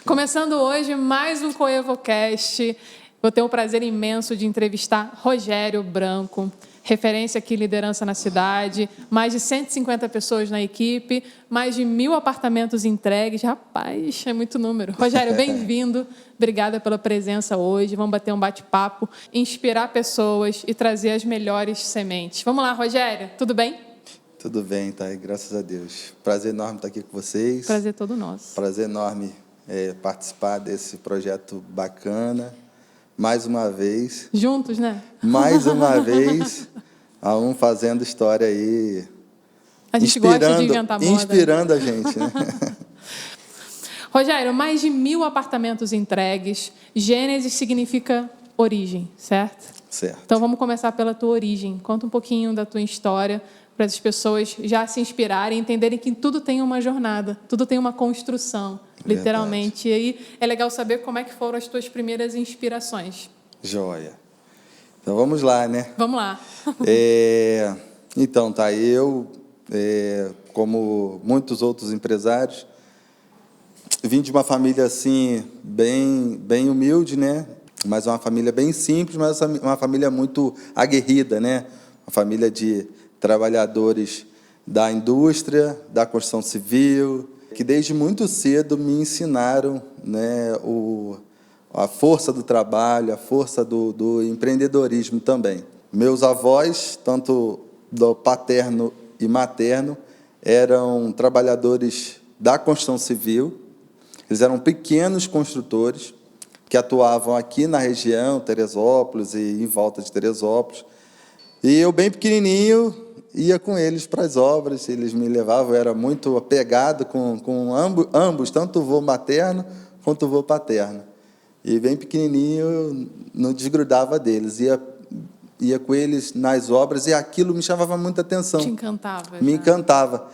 Começando hoje mais um CoevoCast. Vou ter o prazer imenso de entrevistar Rogério Branco, referência aqui em liderança na cidade, mais de 150 pessoas na equipe, mais de 1.000 apartamentos entregues. Rapaz, é muito número. Rogério, bem-vindo. Obrigada pela presença hoje. Vamos bater um bate-papo, inspirar pessoas e trazer as melhores sementes. Vamos lá, Rogério, tudo bem? Tudo bem, Thay, graças a Deus. Prazer enorme estar aqui com vocês. Prazer todo nosso. Prazer enorme participar desse projeto bacana. Mais uma vez. Juntos, né? Mais uma vez, fazendo história aí. A gente gosta de inventar moda. Inspirando a gente, né? Rogério, mais de 1.000 apartamentos entregues. Gênesis significa origem, certo? Certo. Então, vamos começar pela tua origem. Conta um pouquinho da tua história, para as pessoas já se inspirarem, entenderem que tudo tem uma jornada, tudo tem uma construção, literalmente. Verdade. E aí é legal saber como é que foram as tuas primeiras inspirações. Joia. Então, vamos lá, né? Vamos lá. Então, tá, eu, como muitos outros empresários, vim de uma família, assim, bem humilde, né? Mas uma família bem simples, mas uma família muito aguerrida, né? Uma família de trabalhadores da indústria, da construção civil, que desde muito cedo me ensinaram, né, a força do trabalho, a força do empreendedorismo também. Meus avós, tanto do paterno e materno, eram trabalhadores da construção civil. Eles eram pequenos construtores que atuavam aqui na região, Teresópolis e em volta de Teresópolis. E eu, bem pequenininho, ia com eles para as obras, eles me levavam, eu era muito apegado com ambos, tanto o vô materno quanto o vô paterno. E bem pequenininho, eu não desgrudava deles, ia com eles nas obras e aquilo me chamava muita atenção. Te encantava? Me encantava.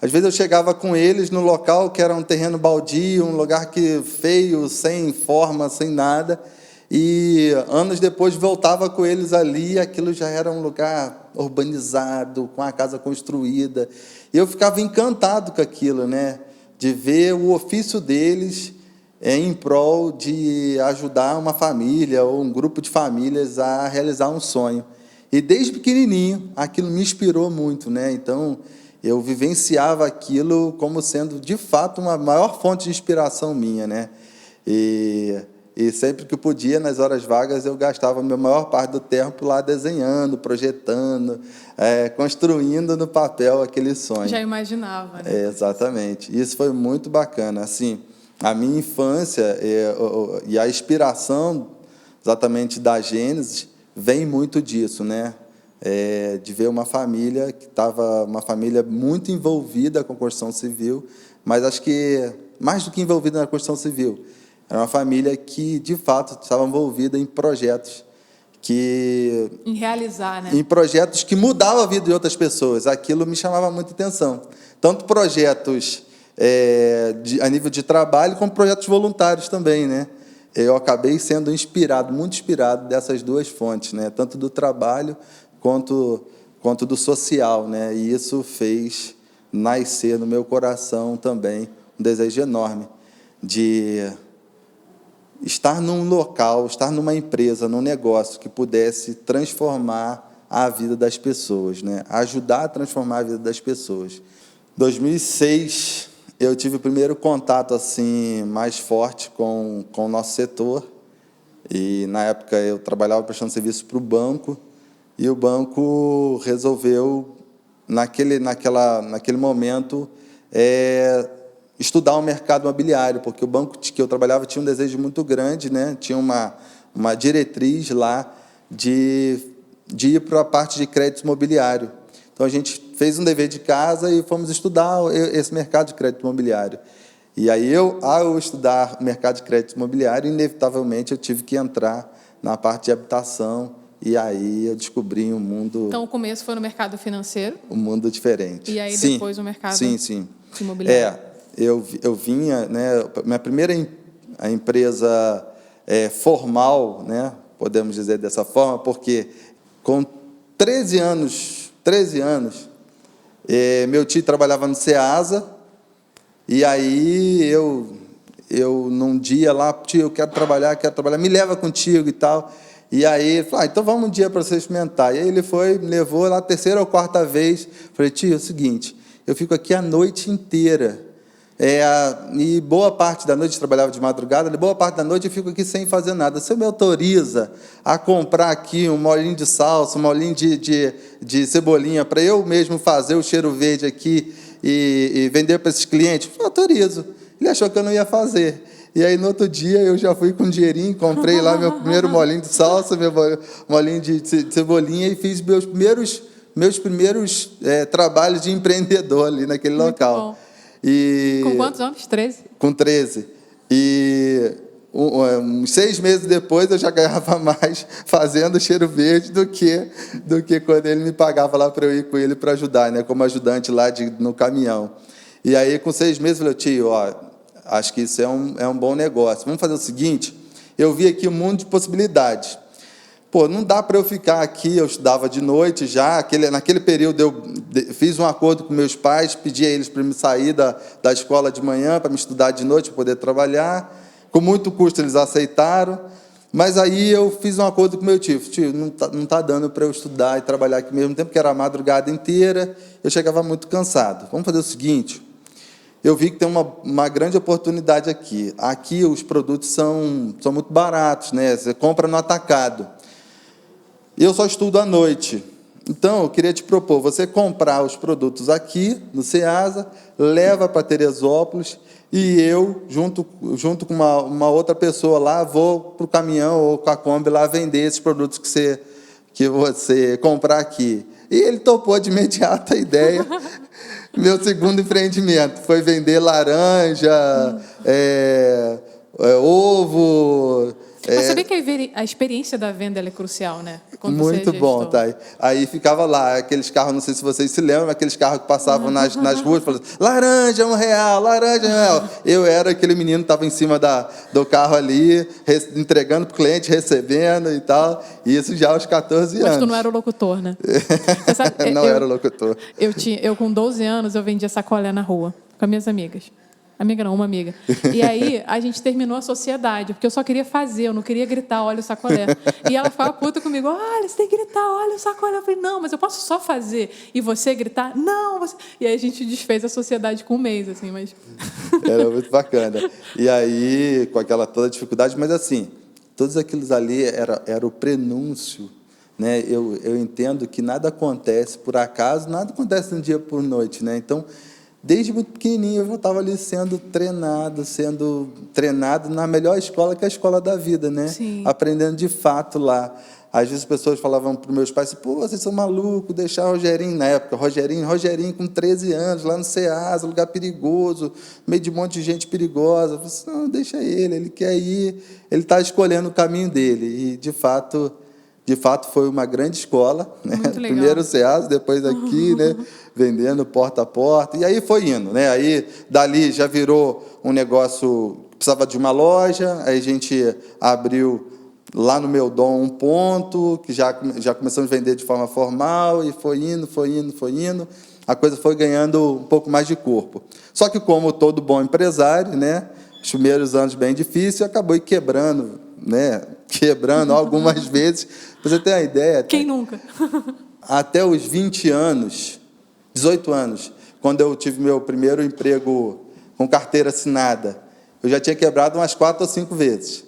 Às vezes eu chegava com eles no local que era um terreno baldio, um lugar feio, sem forma, sem nada, e anos depois voltava com eles ali, aquilo já era um lugar urbanizado, com a casa construída. E eu ficava encantado com aquilo, né? De ver o ofício deles em prol de ajudar uma família ou um grupo de famílias a realizar um sonho. E desde pequenininho, aquilo me inspirou muito, né? Então, eu vivenciava aquilo como sendo, de fato, uma maior fonte de inspiração minha, né? E sempre que podia, nas horas vagas, eu gastava a minha maior parte do tempo lá desenhando, projetando, construindo no papel aquele sonho. Já imaginava, né? Exatamente. Isso foi muito bacana. Assim, a minha infância e a inspiração exatamente da Gênesis vem muito disso, né? De ver uma família que estava muito envolvida com a construção civil, mas acho que mais do que envolvida na construção civil, era uma família que, de fato, estava envolvida em projetos em realizar, né? Em projetos que mudavam a vida de outras pessoas. Aquilo me chamava muita atenção. Tanto projetos a nível de trabalho, como projetos voluntários também, né? Eu acabei sendo muito inspirado dessas duas fontes, né? Tanto do trabalho quanto do social, né? E isso fez nascer no meu coração também um desejo enorme de estar num local, estar numa empresa, num negócio que pudesse transformar a vida das pessoas, né? Ajudar a transformar a vida das pessoas. Em 2006, eu tive o primeiro contato assim, mais forte com o nosso setor. E, na época, eu trabalhava prestando serviço para o banco, e o banco resolveu, naquele momento, estudar o mercado imobiliário, porque o banco que eu trabalhava tinha um desejo muito grande, né? Tinha uma diretriz lá de ir para a parte de crédito imobiliário. Então, a gente fez um dever de casa e fomos estudar esse mercado de crédito imobiliário. E aí, ao estudar o mercado de crédito imobiliário, inevitavelmente, eu tive que entrar na parte de habitação, e aí eu descobri um mundo... Então, o começo foi no mercado financeiro? Um mundo diferente. E aí, depois, o mercado imobiliário? Eu vinha, né, minha primeira empresa formal, né, podemos dizer dessa forma, porque com 13 anos, meu tio trabalhava no Ceasa, e aí num dia lá, tio, eu quero trabalhar, me leva contigo e tal. E aí, ele falou, então vamos um dia para você experimentar. E aí ele foi, me levou lá, 3ª ou 4ª vez. Falei, tio, é o seguinte, eu fico aqui a noite inteira. E boa parte da noite, eu trabalhava de madrugada, boa parte da noite eu fico aqui sem fazer nada. Você me autoriza a comprar aqui um molinho de salsa, um molinho de cebolinha, para eu mesmo fazer o cheiro verde aqui e vender para esses clientes? Eu autorizo. Ele achou que eu não ia fazer. E aí, no outro dia, eu já fui com um dinheirinho, comprei lá meu primeiro molinho de salsa, meu molinho de cebolinha e fiz meus primeiros trabalhos de empreendedor ali naquele Muito local. Bom. Com quantos anos? 13? Com 13. E uns 6 meses depois eu já ganhava mais fazendo cheiro verde do que quando ele me pagava lá para eu ir com ele para ajudar, né, como ajudante lá no caminhão. E aí, com 6 meses, eu falei, tio, acho que isso é um bom negócio. Vamos fazer o seguinte, eu vi aqui um mundo de possibilidades. Não dá para eu ficar aqui, eu estudava de noite já, naquele período eu fiz um acordo com meus pais, pedi a eles para me sair da escola de manhã, para me estudar de noite, para poder trabalhar. Com muito custo eles aceitaram, mas aí eu fiz um acordo com meu tio, não está dando para eu estudar e trabalhar aqui ao mesmo tempo, que era a madrugada inteira, eu chegava muito cansado. Vamos fazer o seguinte, eu vi que tem uma grande oportunidade aqui. Aqui os produtos são muito baratos, né? Você compra no atacado. Eu só estudo à noite. Então, eu queria te propor, você comprar os produtos aqui, no Ceasa, leva para Teresópolis, e eu, junto com uma outra pessoa lá, vou para o caminhão ou com a Kombi lá vender esses produtos que você comprar aqui. E ele topou de imediato a ideia. Meu segundo empreendimento foi vender laranja, ovo. Mas sabia que a experiência da venda é crucial, né? Quando Muito bom, Thay. Aí ficava lá, aqueles carros, não sei se vocês se lembram, aqueles carros que passavam nas ruas, falando, laranja, R$1, laranja, R$1. Eu era aquele menino que estava em cima do carro ali, entregando para o cliente, recebendo e tal, e isso já aos 14 anos. Mas tu não era o locutor, né? Não era o locutor. Eu, com 12 anos, eu vendia sacolé na rua, com as minhas amigas. Amiga não, uma amiga. E aí, a gente terminou a sociedade, porque eu só queria fazer, eu não queria gritar, olha o sacolé. E ela ficava puta comigo, olha, você tem que gritar, olha o sacolé. Eu falei, não, mas eu posso só fazer. E você gritar? Não, você... E aí a gente desfez a sociedade com um mês, assim, mas... Era muito bacana. E aí, com aquela toda dificuldade, mas assim, todos aqueles ali era o prenúncio, né? Eu entendo que nada acontece por acaso, nada acontece de um dia por noite, né? Então, desde muito pequenininho, eu já estava ali sendo treinado na melhor escola, que é a escola da vida, né? Sim. Aprendendo de fato lá. Às vezes as pessoas falavam para os meus pais, pô, vocês são malucos, deixar o Rogerinho, na época, Rogerinho com 13 anos, lá no Ceasa, lugar perigoso, no meio de um monte de gente perigosa. Eu falei assim, não, deixa ele quer ir, ele está escolhendo o caminho dele. E, de fato, foi uma grande escola, né? Primeiro o Ceasa, depois aqui, né? Vendendo porta a porta, e aí foi indo, né? Aí, dali, já virou um negócio, precisava de uma loja, aí a gente abriu lá no Meu Dom um ponto, que já começamos a vender de forma formal, e foi indo, a coisa foi ganhando um pouco mais de corpo. Só que, como todo bom empresário, né? Os primeiros anos bem difíceis, acabou quebrando, né? Algumas vezes. Para você ter uma ideia... Quem nunca? Até os 20 anos, 18 anos, quando eu tive meu primeiro emprego com carteira assinada, eu já tinha quebrado umas 4 ou 5 vezes.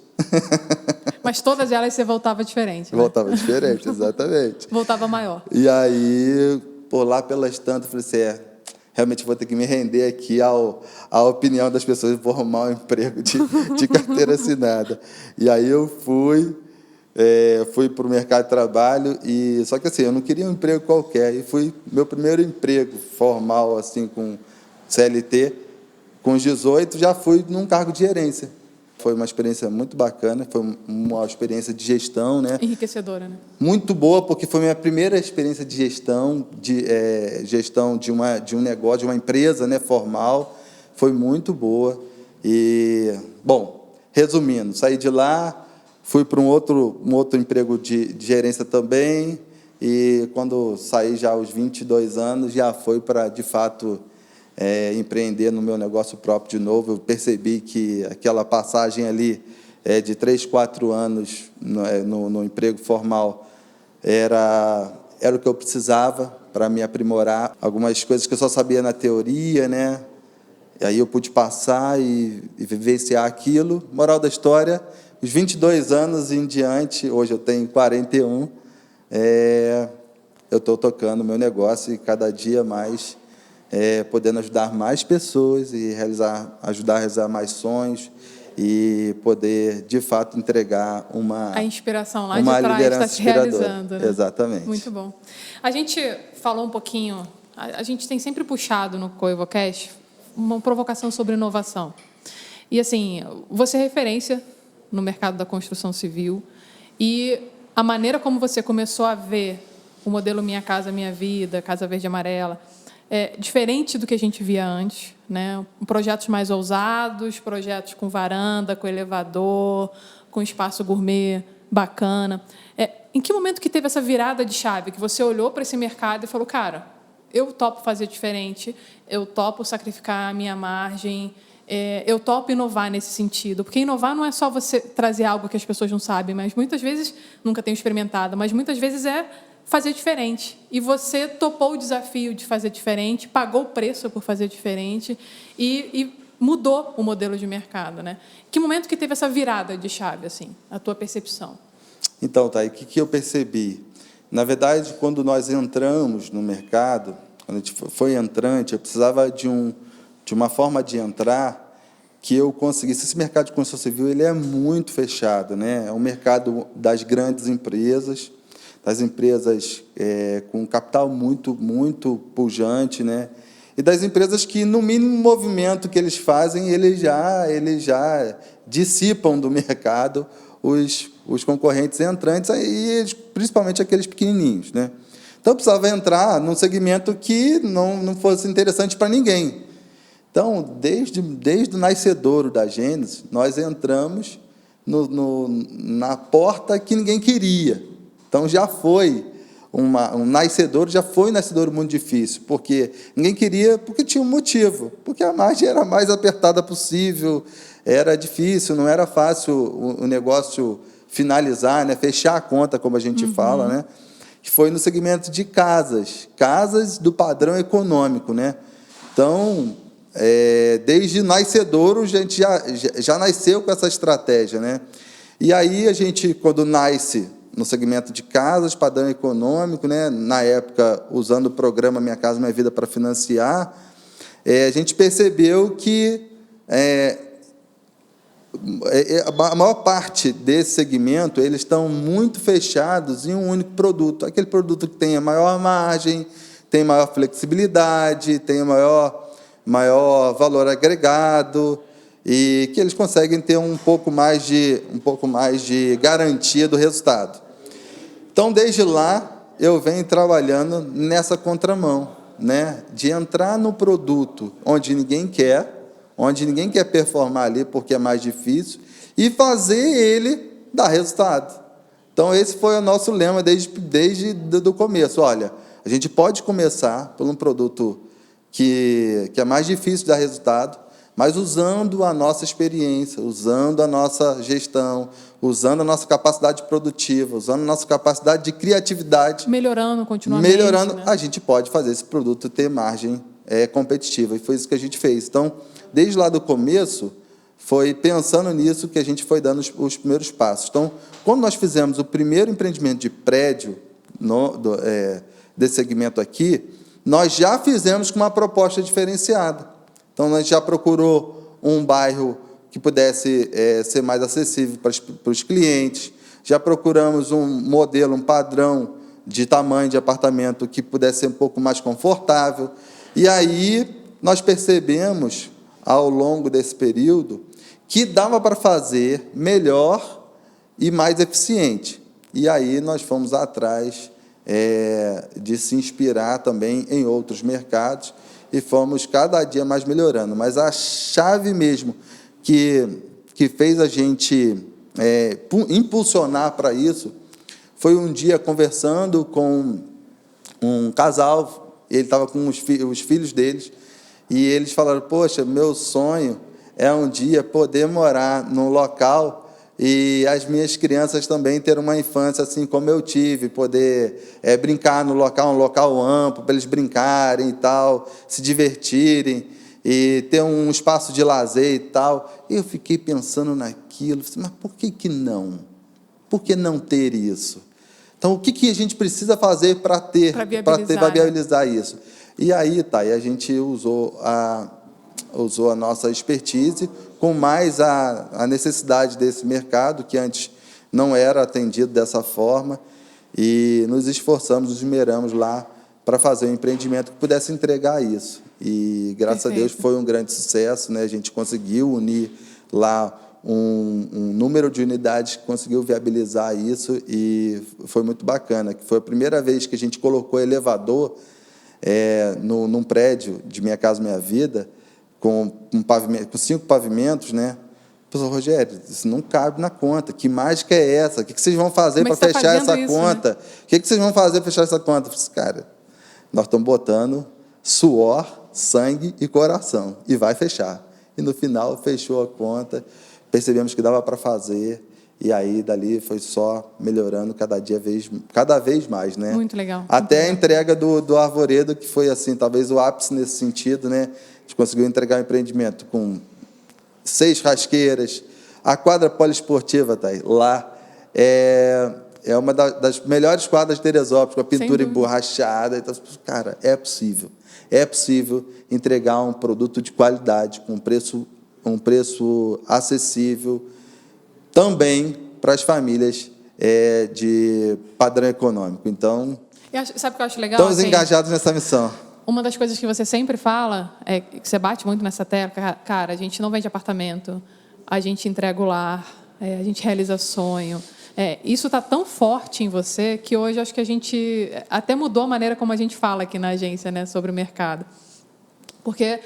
Mas todas elas você voltava diferente, né? Voltava diferente, exatamente. Voltava maior. E aí, lá pelas tantas, eu falei assim, realmente vou ter que me render aqui à opinião das pessoas e vou arrumar um emprego de carteira assinada. E aí eu fui para o mercado de trabalho, só que assim, eu não queria um emprego qualquer, e meu primeiro emprego formal, assim, com CLT, com os 18, já fui num cargo de gerência. Foi uma experiência muito bacana, foi uma experiência de gestão, né? Enriquecedora, né? Muito boa, porque foi minha primeira experiência de gestão, gestão de um negócio, de uma empresa, né, formal. Foi muito boa. E, bom, resumindo, saí de lá, fui para um outro emprego de gerência também, e quando saí já aos 22 anos, já foi para, de fato, empreender no meu negócio próprio de novo. Eu percebi que aquela passagem ali de 3, 4 anos no emprego formal era o que eu precisava para me aprimorar. Algumas coisas que eu só sabia na teoria, né? E aí eu pude passar e vivenciar aquilo. Moral da história, os 22 anos em diante, hoje eu tenho 41, eu estou tocando meu negócio e cada dia mais podendo ajudar mais pessoas e ajudar a realizar mais sonhos e poder, de fato, entregar a inspiração lá uma de trás liderança está se realizando, né? Exatamente. Muito bom. A gente falou um pouquinho, a gente tem sempre puxado no CoevoCast uma provocação sobre inovação. E, assim, você é referência no mercado da construção civil e a maneira como você começou a ver o modelo Minha Casa Minha Vida, Casa Verde e Amarela, é diferente do que a gente via antes, né? Projetos mais ousados, projetos com varanda, com elevador, com espaço gourmet bacana. Em que momento que teve essa virada de chave, que você olhou para esse mercado e falou, cara, eu topo fazer diferente, eu topo sacrificar a minha margem, eu topo inovar nesse sentido? Porque inovar não é só você trazer algo que as pessoas não sabem, mas muitas vezes, nunca tenho experimentado, mas muitas vezes é fazer diferente. E você topou o desafio de fazer diferente, pagou o preço por fazer diferente e mudou o modelo de mercado, né? Que momento que teve essa virada de chave, assim, a tua percepção? Então, Thay, o que eu percebi? Na verdade, quando nós entramos no mercado, quando a gente foi entrante, eu precisava de uma forma de entrar que eu conseguisse. Esse mercado de construção civil ele é muito fechado, né? É um mercado das grandes empresas, das empresas com capital muito, muito pujante, né? E das empresas que, no mínimo movimento que eles fazem, eles já dissipam do mercado os concorrentes entrantes, aí, principalmente aqueles pequenininhos, né? Então, eu precisava entrar num segmento que não fosse interessante para ninguém. Então, desde o nascedouro da Gênesis, nós entramos na porta que ninguém queria. Então, já foi um nascedouro, já foi um nascedouro muito difícil, porque ninguém queria, porque tinha um motivo, porque a margem era a mais apertada possível, era difícil, não era fácil o negócio finalizar, né, fechar a conta, como a gente fala, né, que foi no segmento de casas do padrão econômico, né. Então, desde nascedouro, a gente já nasceu com essa estratégia, né. E aí a gente, quando nasce no segmento de casas, padrão econômico, né, na época, usando o programa Minha Casa Minha Vida para financiar, a gente percebeu que a maior parte desse segmento, eles estão muito fechados em um único produto, aquele produto que tem a maior margem, tem maior flexibilidade, tem maior valor agregado, e que eles conseguem ter um pouco mais de garantia do resultado. Então, desde lá, eu venho trabalhando nessa contramão, né, de entrar no produto onde ninguém quer performar ali porque é mais difícil, e fazer ele dar resultado. Então, esse foi o nosso lema desde o começo. Olha, a gente pode começar por um produto que é mais difícil de dar resultado, mas usando a nossa experiência, usando a nossa gestão, usando a nossa capacidade produtiva, usando a nossa capacidade de criatividade. Melhorando continuamente. Né? A gente pode fazer esse produto ter margem competitiva, e foi isso que a gente fez. Então, desde lá do começo, foi pensando nisso que a gente foi dando os primeiros passos. Então, quando nós fizemos o primeiro empreendimento de prédio desse segmento aqui, nós já fizemos com uma proposta diferenciada. Então, nós já procurou um bairro que pudesse ser mais acessível para os clientes, já procuramos um modelo, um padrão de tamanho de apartamento que pudesse ser um pouco mais confortável. E aí, nós percebemos, ao longo desse período, que dava para fazer melhor e mais eficiente. E aí, nós fomos atrás de se inspirar também em outros mercados, e fomos cada dia mais melhorando. Mas a chave mesmo que fez a gente impulsionar para isso foi um dia conversando com um casal, ele estava com os filhos deles, E eles falaram, poxa, meu sonho é um dia poder morar num local e as minhas crianças também ter uma infância assim como eu tive, poder brincar no local, um local amplo, para eles brincarem e tal, se divertirem e ter um espaço de lazer e tal. E eu fiquei pensando naquilo, mas por que não? Por que não ter isso? Então, o que a gente precisa fazer para viabilizar isso? E aí, a gente usou a nossa expertise com mais a necessidade desse mercado, que antes não era atendido dessa forma, e nos esforçamos, nos esmeramos lá para fazer um empreendimento que pudesse entregar isso. E, graças a Deus, foi um grande sucesso, né? A gente conseguiu unir lá um número de unidades que conseguiu viabilizar isso, e foi muito bacana, que foi a primeira vez que a gente colocou elevador num prédio de Minha Casa Minha Vida, com 5 pavimentos, né? Pessoal, Rogério, isso não cabe na conta. Que mágica é essa? O que vocês vão fazer para fechar essa conta? Né? O que vocês vão fazer para fechar essa conta? Eu falei, cara, nós estamos botando suor, sangue e coração, e vai fechar. E, no final, fechou a conta, percebemos que dava para fazer, e aí, dali, foi só melhorando cada vez mais, né? Muito legal. Até a entrega do Arvoredo, que foi, assim, talvez o ápice nesse sentido, né? A gente conseguiu entregar o empreendimento com 6 rasqueiras, a quadra poliesportiva está aí, lá é uma das melhores quadras de Teresópolis, com a pintura emborrachada. Então, cara, é possível entregar um produto de qualidade, com um preço acessível, também para as famílias de padrão econômico. Então, sabe o que eu acho legal? Estamos engajados nessa missão. Uma das coisas que você sempre fala, que você bate muito nessa tecla, cara, a gente não vende apartamento, a gente entrega o lar, a gente realiza sonho. Isso está tão forte em você que hoje acho que a gente até mudou a maneira como a gente fala aqui na agência, né, sobre o mercado. Porque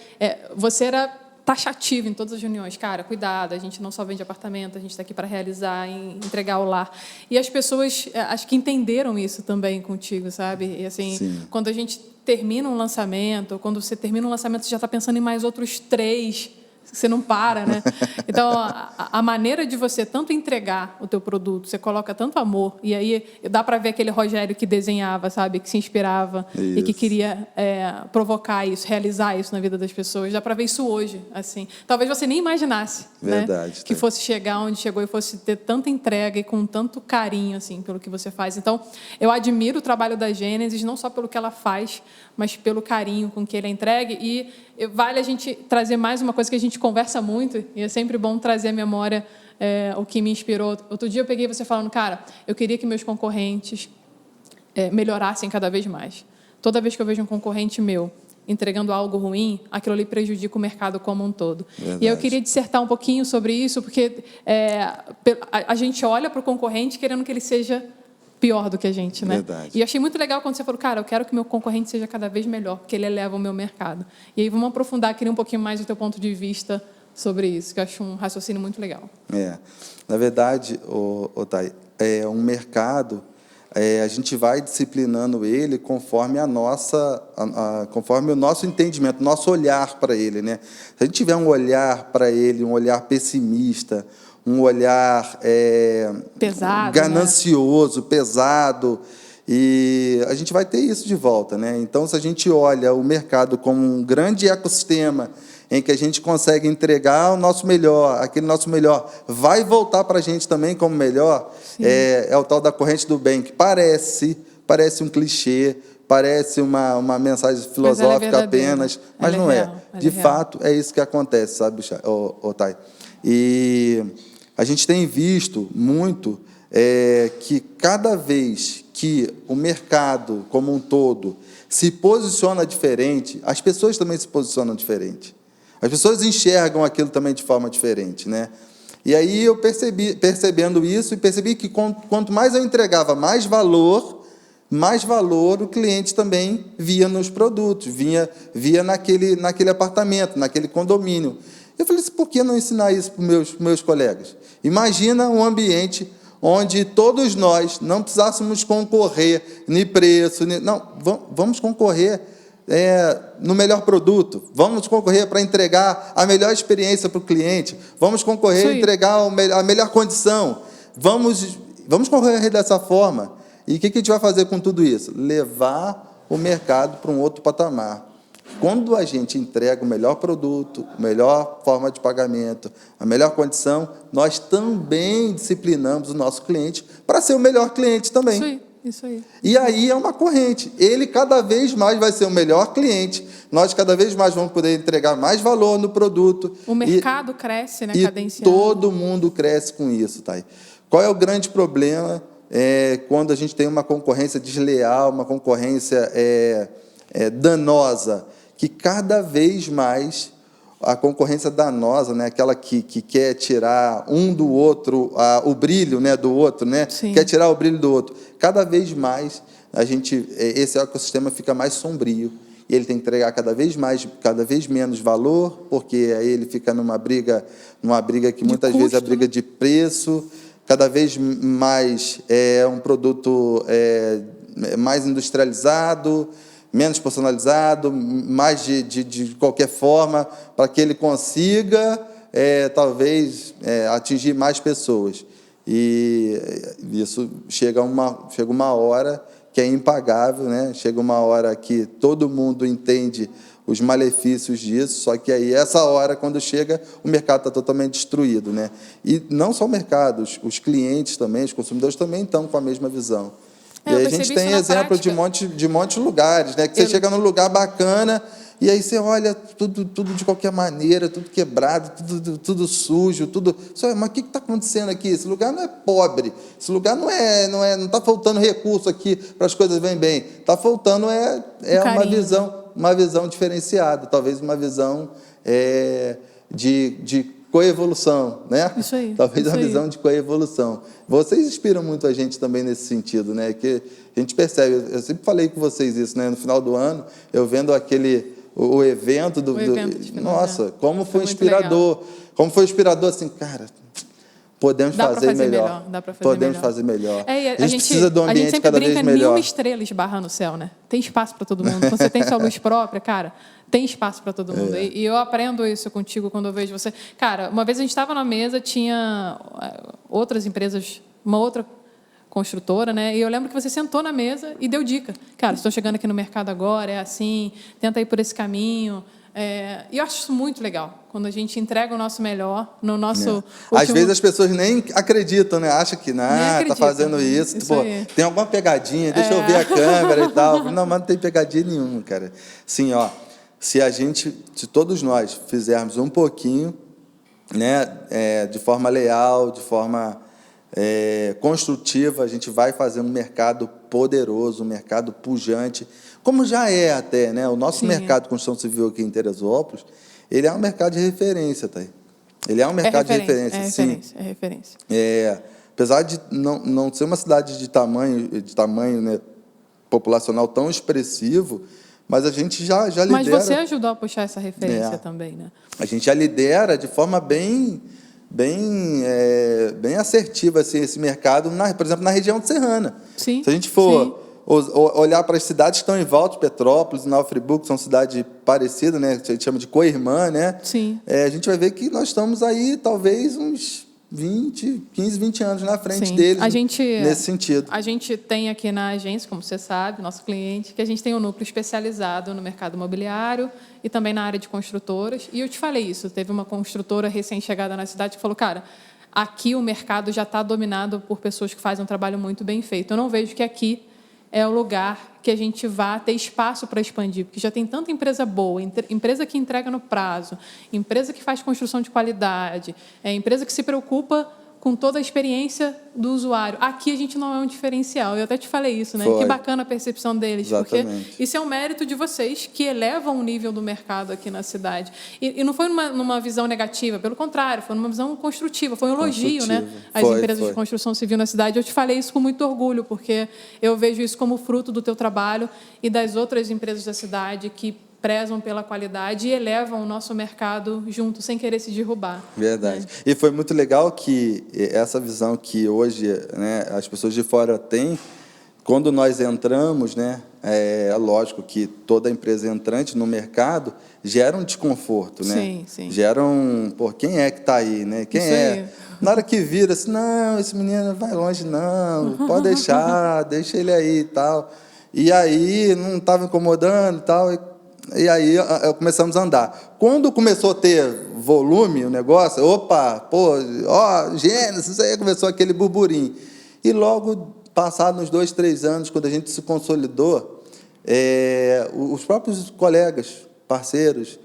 você era taxativo em todas as reuniões. Cara, cuidado, a gente não só vende apartamento, a gente está aqui para realizar, entregar o lar. E as pessoas, acho que entenderam isso também contigo, sabe? E, assim, sim, quando a gente termina um lançamento, quando você termina um lançamento, você já está pensando em mais outros 3, você não para, né? Então, a maneira de você tanto entregar o teu produto, você coloca tanto amor, e aí dá para ver aquele Rogério que desenhava, sabe? Que se inspirava e que queria provocar isso, realizar isso na vida das pessoas. Dá para ver isso hoje, assim. Talvez você nem imaginasse, verdade, né? Que fosse chegar onde chegou e fosse ter tanta entrega e com tanto carinho, assim, pelo que você faz. Então, eu admiro o trabalho da Gênesis, não só pelo que ela faz, mas pelo carinho com que ele é entregue. E vale a gente trazer mais uma coisa que a gente conversa muito, e é sempre bom trazer à memória o que me inspirou. Outro dia eu peguei você falando, cara, eu queria que meus concorrentes melhorassem cada vez mais. Toda vez que eu vejo um concorrente meu entregando algo ruim, aquilo ali prejudica o mercado como um todo. Verdade. E eu queria dissertar um pouquinho sobre isso, porque a gente olha para o concorrente querendo que ele seja pior do que a gente, né? Verdade. E eu achei muito legal quando você falou, cara, eu quero que o meu concorrente seja cada vez melhor, porque ele eleva o meu mercado. E aí vamos aprofundar, queria um pouquinho mais do teu ponto de vista sobre isso, que eu acho um raciocínio muito legal. Na verdade, Thay, um mercado, a gente vai disciplinando ele conforme conforme o nosso entendimento, nosso olhar para ele, né? Se a gente tiver um olhar para ele, um olhar pessimista, um olhar pesado, ganancioso, né? Pesado, e a gente vai ter isso de volta, né? Então, se a gente olha o mercado como um grande ecossistema em que a gente consegue entregar o nosso melhor, aquele nosso melhor vai voltar para a gente também como melhor, é o tal da corrente do bem, que parece um clichê, parece uma mensagem filosófica apenas, mas não é. De fato, é isso que acontece, sabe, Thay? E a gente tem visto muito que cada vez que o mercado como um todo se posiciona diferente, as pessoas também se posicionam diferente. As pessoas enxergam aquilo também de forma diferente, né? E aí eu percebendo isso, e percebi que quanto mais eu entregava mais valor o cliente também via nos produtos, via naquele apartamento, naquele condomínio. Eu falei assim, por que não ensinar isso para os meus colegas? Imagina um ambiente onde todos nós não precisássemos concorrer nem preço, não, vamos concorrer no melhor produto, vamos concorrer para entregar a melhor experiência para o cliente, vamos concorrer a entregar a melhor condição, vamos concorrer dessa forma. E o que a gente vai fazer com tudo isso? Levar o mercado para um outro patamar. Quando a gente entrega o melhor produto, a melhor forma de pagamento, a melhor condição, nós também disciplinamos o nosso cliente para ser o melhor cliente também. Isso aí. E aí é uma corrente. Ele cada vez mais vai ser o melhor cliente, nós cada vez mais vamos poder entregar mais valor no produto. O mercado cresce, né, cadenciado. E todo mundo cresce com isso, Thay. Qual é o grande problema quando a gente tem uma concorrência desleal, uma concorrência danosa? Que cada vez mais a concorrência danosa, né, aquela que quer tirar um do outro, o brilho, né, do outro, né, quer tirar o brilho do outro, cada vez mais esse ecossistema fica mais sombrio e ele tem que entregar cada vez menos valor, porque aí ele fica numa briga que muitas vezes é a briga de preço, cada vez mais um produto mais industrializado, menos personalizado, mais de qualquer forma, para que ele consiga, talvez, atingir mais pessoas. E isso chega uma hora que é impagável, né? Chega uma hora que todo mundo entende os malefícios disso, só que aí, essa hora, quando chega, o mercado está totalmente destruído, né? E não só o mercado, os clientes também, os consumidores também estão com a mesma visão. E aí a gente tem exemplo de um monte de lugares, né? Que você chega num lugar bacana e aí você olha tudo de qualquer maneira, tudo quebrado, tudo sujo, tudo. Mas o que está acontecendo aqui? Esse lugar não é pobre, esse lugar não está faltando recurso aqui para as coisas virem bem. Está faltando uma visão diferenciada, talvez uma visão de coevolução, né? Isso aí. Talvez uma visão de coevolução. Vocês inspiram muito a gente também nesse sentido, né? Que a gente percebe. Eu sempre falei com vocês isso, né? No final do ano, eu vendo o evento nossa, como foi inspirador. Como foi inspirador, assim, cara, podemos fazer melhor. Podemos fazer melhor. A gente precisa de um ambiente cada vez melhor. A gente sempre brinca, nenhuma estrela esbarra no céu, né? Tem espaço para todo mundo. Quando você tem sua luz própria, cara, tem espaço para todo mundo. E eu aprendo isso contigo quando eu vejo você. Cara, uma vez a gente estava na mesa, tinha outras empresas, uma outra construtora, né? E eu lembro que você sentou na mesa e deu dica. Cara, estou chegando aqui no mercado agora, é assim, tenta ir por esse caminho. E eu acho isso muito legal, quando a gente entrega o nosso melhor no nosso... Às vezes as pessoas nem acreditam, né? Acham que está fazendo isso. Tem alguma pegadinha, deixa eu ver a câmera e tal. Não, mas não tem pegadinha nenhuma, cara. Sim, se todos nós fizermos um pouquinho, né, de forma leal, de forma construtiva, a gente vai fazer um mercado poderoso, um mercado pujante, como já é até, né? O nosso mercado de construção civil aqui em Teresópolis, ele é um mercado de referência, tá aí. Ele é um mercado de referência, sim. É referência. Apesar de não ser uma cidade de tamanho, né, populacional tão expressivo, mas a gente já lidera... Mas você ajudou a puxar essa referência também, né? A gente já lidera de forma bem assertiva assim, esse mercado, por exemplo, na região serrana. Sim, se a gente for olhar para as cidades que estão em volta de Petrópolis, Nova Friburgo, que são cidades parecidas, né? A gente chama de co-irmã, né? Sim. A gente vai ver que nós estamos aí, talvez, uns 15, 20 anos na frente deles, nesse sentido. A gente tem aqui na agência, como você sabe, nosso cliente, que a gente tem um núcleo especializado no mercado imobiliário e também na área de construtoras. E eu te falei isso, teve uma construtora recém-chegada na cidade que falou, cara, aqui o mercado já está dominado por pessoas que fazem um trabalho muito bem feito. Eu não vejo que aqui é o lugar que a gente vá ter espaço para expandir, porque já tem tanta empresa boa, empresa que entrega no prazo, empresa que faz construção de qualidade, empresa que se preocupa com toda a experiência do usuário. Aqui a gente não é um diferencial. Eu até te falei isso, né? Que bacana a percepção deles. Exatamente. Porque isso é um mérito de vocês que elevam o nível do mercado aqui na cidade. E não foi numa visão negativa, pelo contrário, foi numa visão construtiva, foi um elogio, né? Às empresas de construção civil na cidade. Eu te falei isso com muito orgulho, porque eu vejo isso como fruto do teu trabalho e das outras empresas da cidade que prezam pela qualidade e elevam o nosso mercado junto, sem querer se derrubar. Verdade. E foi muito legal que essa visão que hoje, né, as pessoas de fora têm quando nós entramos, né, é lógico que toda empresa entrante no mercado gera um desconforto, né? Sim, sim. Gera um, pô, quem é que está aí, né? Quem Isso é? aí. Na hora que vira, assim, não, esse menino não vai longe, não, pode deixar, deixa ele aí e tal. E aí não estava incomodando e tal, e aí começamos a andar. Quando começou a ter volume o negócio, opa, pô, ó, Gênesis, isso aí começou aquele burburinho. E logo, passados uns 2, 3 anos, quando a gente se consolidou, os próprios colegas, parceiros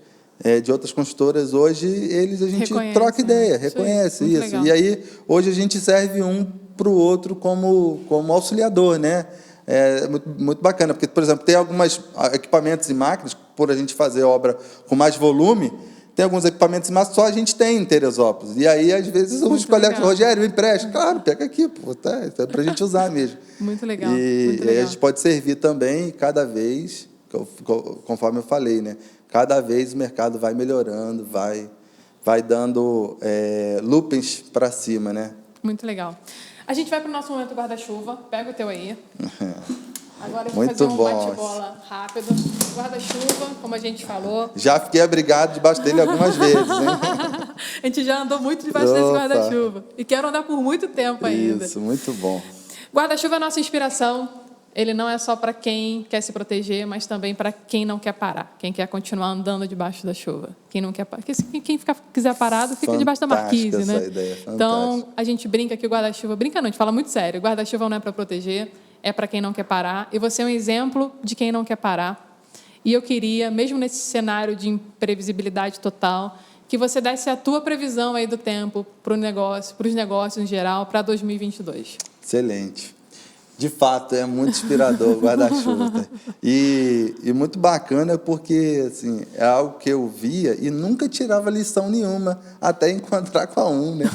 de outras consultoras, hoje a gente troca ideia, reconhece isso. E aí, hoje a gente serve um para o outro como auxiliador, né? É muito bacana, porque, por exemplo, tem alguns equipamentos e máquinas, por a gente fazer obra com mais volume, tem alguns equipamentos e máquinas que só a gente tem em Teresópolis. E aí, às vezes, os colegas falam, Rogério, me empresta. Claro, pega aqui, pô, tá, é para a gente usar mesmo. Muito legal. E aí a gente pode servir também, cada vez, conforme eu falei, né? Cada vez o mercado vai melhorando, vai dando loopings para cima, né? Muito legal. A gente vai para o nosso momento guarda-chuva. Pega o teu aí. Agora a gente vai Muito fazer um bom. bate-bola rápido. Guarda-chuva, como a gente falou. Já fiquei abrigado debaixo dele algumas vezes, hein? A gente já andou muito debaixo desse guarda-chuva. E quero andar por muito tempo ainda. Isso, muito bom. Guarda-chuva é a nossa inspiração. Ele não é só para quem quer se proteger, mas também para quem não quer parar. Quem quer continuar andando debaixo da chuva. Quem não quer parar. Quem quiser parado, fica debaixo da marquise, né? Essa ideia, então, a gente brinca que o guarda-chuva... Brinca não, a gente fala muito sério. O guarda-chuva não é para proteger, é para quem não quer parar. E você é um exemplo de quem não quer parar. E eu queria, mesmo nesse cenário de imprevisibilidade total, que você desse a tua previsão aí do tempo para os negócios em geral, para 2022. Excelente. De fato, é muito inspirador o guarda-chuva. Tá? E muito bacana porque assim, é algo que eu via e nunca tirava lição nenhuma, até encontrar com a né?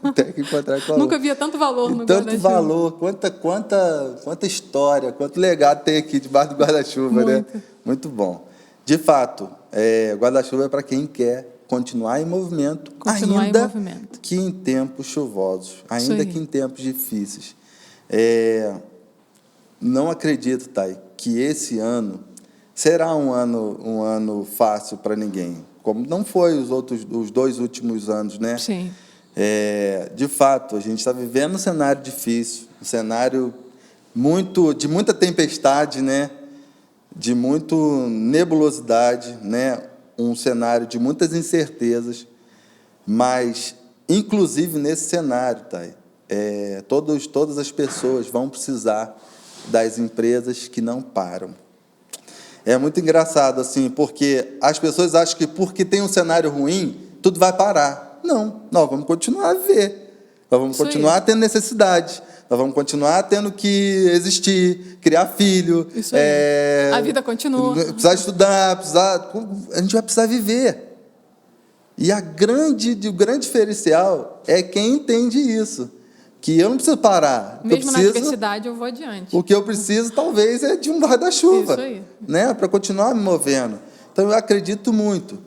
Até que encontrar com a Nunca via tanto valor no guarda-chuva. Tanto valor, quanta história, quanto legado tem aqui debaixo do guarda-chuva, né? Muito bom. De fato, guarda-chuva é para quem quer continuar em movimento, ainda que em tempos chuvosos, ainda que em tempos difíceis. Não acredito, Thay, que esse ano será um ano fácil para ninguém, como não foi os 2 últimos anos, né? Sim. De fato, a gente está vivendo um cenário difícil, um cenário de muita tempestade, né? De muita nebulosidade, né? Um cenário de muitas incertezas, mas, inclusive nesse cenário, Thay, todas as pessoas vão precisar das empresas que não param. É muito engraçado, assim, porque as pessoas acham que porque tem um cenário ruim, tudo vai parar. Não, nós vamos continuar a viver. Nós vamos continuar tendo necessidade. Nós vamos continuar tendo que existir, criar filho. Isso aí. A vida continua. Precisar estudar, a gente vai precisar viver. E o grande diferencial é quem entende isso. Que eu não preciso parar. Mesmo na adversidade, eu vou adiante. O que eu preciso, talvez, é de um guarda-chuva. Isso aí. Né? Para continuar me movendo. Então, eu acredito muito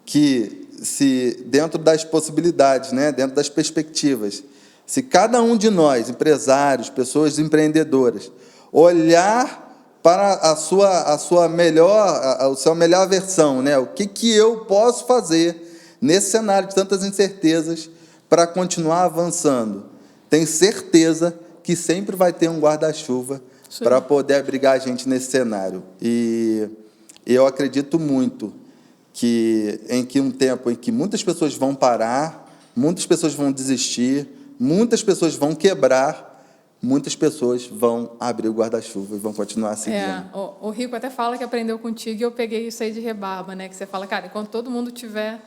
que, se dentro das possibilidades, né? Dentro das perspectivas, se cada um de nós, empresários, pessoas empreendedoras, olhar para a sua melhor versão, né? O que eu posso fazer nesse cenário de tantas incertezas para continuar avançando? Tenho certeza que sempre vai ter um guarda-chuva para poder abrigar a gente nesse cenário. E eu acredito muito que um tempo em que muitas pessoas vão parar, muitas pessoas vão desistir, muitas pessoas vão quebrar, muitas pessoas vão abrir o guarda-chuva e vão continuar seguindo. O Rico até fala que aprendeu contigo e eu peguei isso aí de rebarba, né? Que você fala, cara, enquanto todo mundo estiver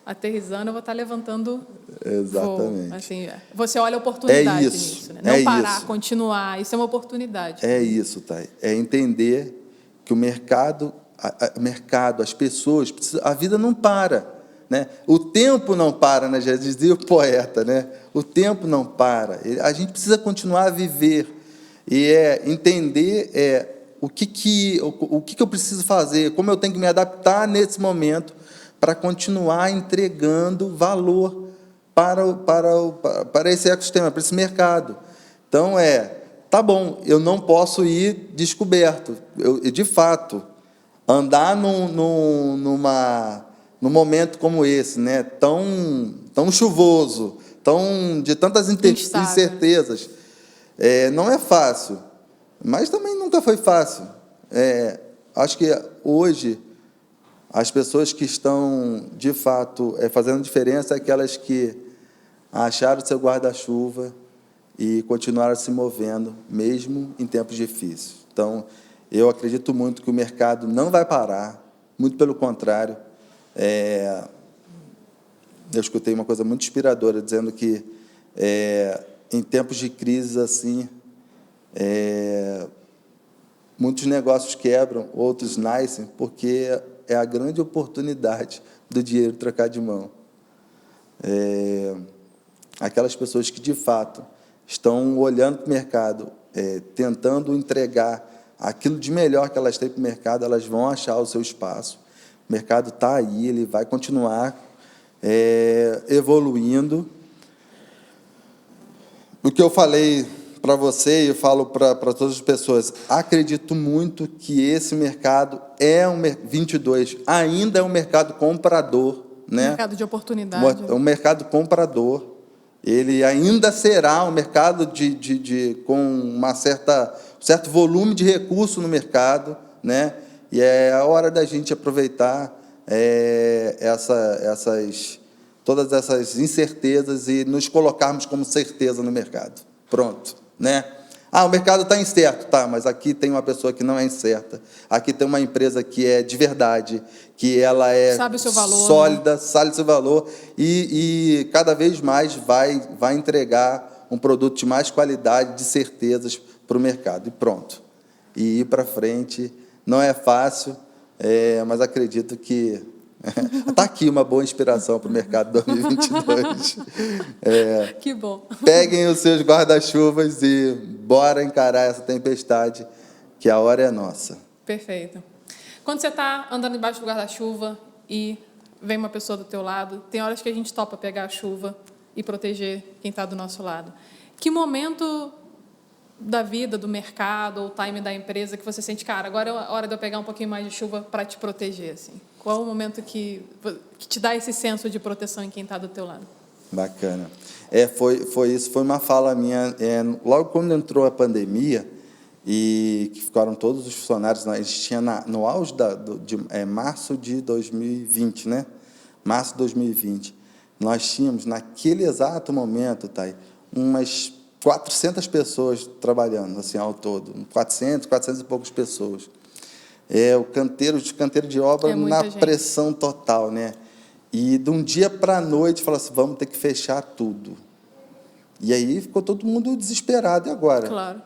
aterrissando, eu vou estar levantando. Exatamente. Voo. Assim, você olha a oportunidade nisso, né? Não parar, continuar, isso é uma oportunidade. É isso, Thay. É entender que o mercado, as pessoas, a vida não para, né? O tempo não para, né? Já dizia o poeta, né? O tempo não para. A gente precisa continuar a viver e entender o que eu preciso fazer, como eu tenho que me adaptar nesse momento para continuar entregando valor para esse ecossistema, para esse mercado. Então, tá bom, eu não posso ir descoberto. De fato, andar num momento como esse, né, tão chuvoso, de tantas incertezas, não é fácil, mas também nunca foi fácil. Acho que hoje as pessoas que estão, de fato, fazendo diferença é aquelas que acharam seu guarda-chuva e continuaram se movendo, mesmo em tempos difíceis. Então, eu acredito muito que o mercado não vai parar, muito pelo contrário. Eu escutei uma coisa muito inspiradora, dizendo que, em tempos de crise assim, muitos negócios quebram, outros nascem, porque é a grande oportunidade do dinheiro trocar de mão. Aquelas pessoas que, de fato, estão olhando para o mercado, tentando entregar aquilo de melhor que elas têm para o mercado, elas vão achar o seu espaço. O mercado está aí, ele vai continuar evoluindo. O que eu falei para você, eu falo para todas as pessoas, acredito muito que esse mercado 22 ainda é um mercado comprador, né? Mercado de oportunidade. Um mercado comprador. Ele ainda será um mercado com certo volume de recurso no mercado, né? E é a hora da gente aproveitar todas essas incertezas e nos colocarmos como certeza no mercado. Pronto, né? O mercado está incerto, tá, mas aqui tem uma pessoa que não é incerta. Aqui tem uma empresa que é de verdade, que ela sabe o seu valor, sólida, sabe o seu valor e cada vez mais vai entregar um produto de mais qualidade, de certezas para o mercado. E pronto. E ir para frente não é fácil, mas acredito que está aqui uma boa inspiração para o mercado 2022. Que bom. Peguem os seus guarda-chuvas e bora encarar essa tempestade, que a hora é nossa. Perfeito. Quando você está andando embaixo do guarda-chuva e vem uma pessoa do teu lado, tem horas que a gente topa pegar a chuva e proteger quem está do nosso lado. Que momento da vida, do mercado, ou time da empresa que você sente, cara, agora é a hora de eu pegar um pouquinho mais de chuva para te proteger, assim? Qual é o momento que te dá esse senso de proteção em quem está do teu lado? Bacana. Foi isso, foi uma fala minha. Logo quando entrou a pandemia, e que ficaram todos os funcionários, a gente tinha no auge de março de 2020, né? Março de 2020. Nós tínhamos, naquele exato momento, Thay, umas 400 pessoas trabalhando, assim, ao todo. 400 e poucas pessoas. O canteiro de obra na pressão total, né? E de um dia para a noite, falou assim, vamos ter que fechar tudo. E aí ficou todo mundo desesperado, e agora? Claro.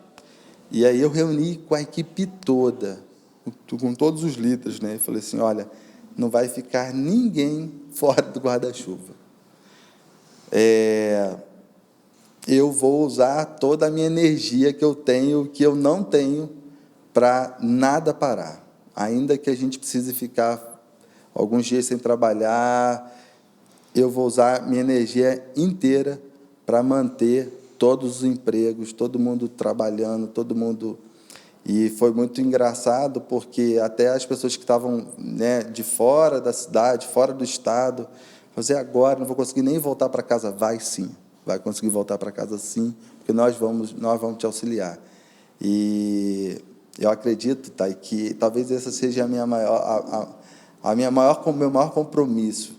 E aí eu reuni com a equipe toda, com todos os líderes, né? E falei assim, olha, não vai ficar ninguém fora do guarda-chuva. Eu vou usar toda a minha energia que eu tenho, que eu não tenho, para nada parar. Ainda que a gente precise ficar alguns dias sem trabalhar, eu vou usar minha energia inteira para manter todos os empregos, todo mundo trabalhando, todo mundo... E foi muito engraçado, porque até as pessoas que estavam, né, de fora da cidade, fora do estado, fazer agora, não vou conseguir nem voltar para casa. Vai sim, vai conseguir voltar para casa sim, porque nós vamos te auxiliar. E eu acredito, Thay, que talvez essa seja meu maior compromisso,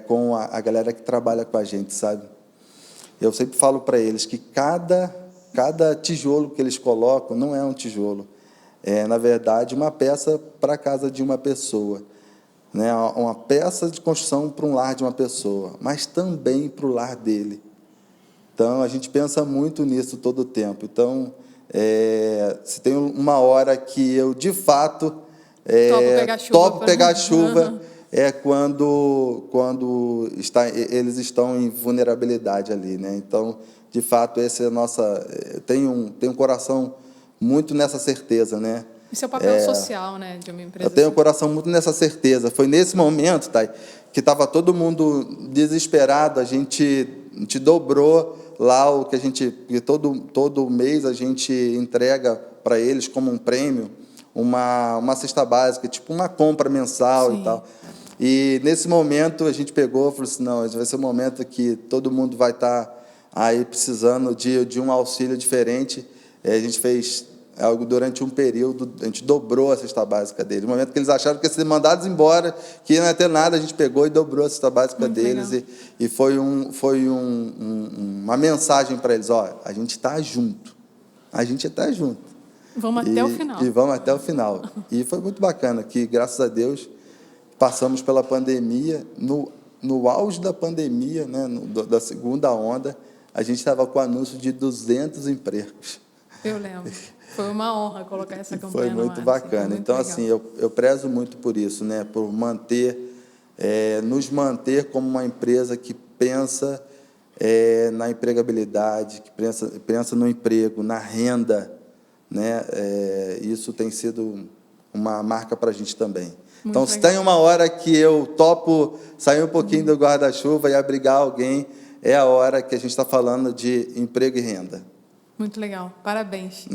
com a galera que trabalha com a gente, sabe? Eu sempre falo para eles que cada tijolo que eles colocam não é um tijolo, na verdade, uma peça para a casa de uma pessoa, né? Uma peça de construção para um lar de uma pessoa, mas também para o lar dele. Então, a gente pensa muito nisso todo o tempo. Então, se tem uma hora que eu, de fato, topo pegar a chuva, é quando eles estão em vulnerabilidade ali, né? Então, de fato, essa é a nossa... Tem um coração muito nessa certeza, né? Esse é o papel social, né, de uma empresa. Eu tenho um coração muito nessa certeza. Foi nesse momento, Thay, que estava todo mundo desesperado, a gente dobrou lá o que a gente, que todo mês a gente entrega para eles como um prêmio, uma cesta básica, tipo uma compra mensal. Sim. E tal. E nesse momento a gente pegou e falou assim, não, esse vai ser o momento que todo mundo vai estar aí precisando de um auxílio diferente. A gente fez algo durante um período, a gente dobrou a cesta básica deles. No momento que eles acharam que ia ser mandados embora, que não ia ter nada, a gente pegou e dobrou a cesta básica deles. E foi uma mensagem para eles, ó, a gente está junto. A gente está junto. Vamos até o final. E vamos até o final. E foi muito bacana, que, graças a Deus, passamos pela pandemia, no auge da pandemia, né, da segunda onda, a gente estava com o anúncio de 200 empregos. Eu lembro. Foi uma honra colocar essa campanha no ar. Foi muito bacana. Muito então, legal. Assim, eu prezo muito por isso, né, por nos manter como uma empresa que pensa na empregabilidade, que pensa no emprego, na renda, né? Isso tem sido uma marca para a gente também. Muito então, se tem uma hora que eu topo sair um pouquinho do guarda-chuva e abrigar alguém, é a hora que a gente está falando de emprego e renda. Muito legal, parabéns.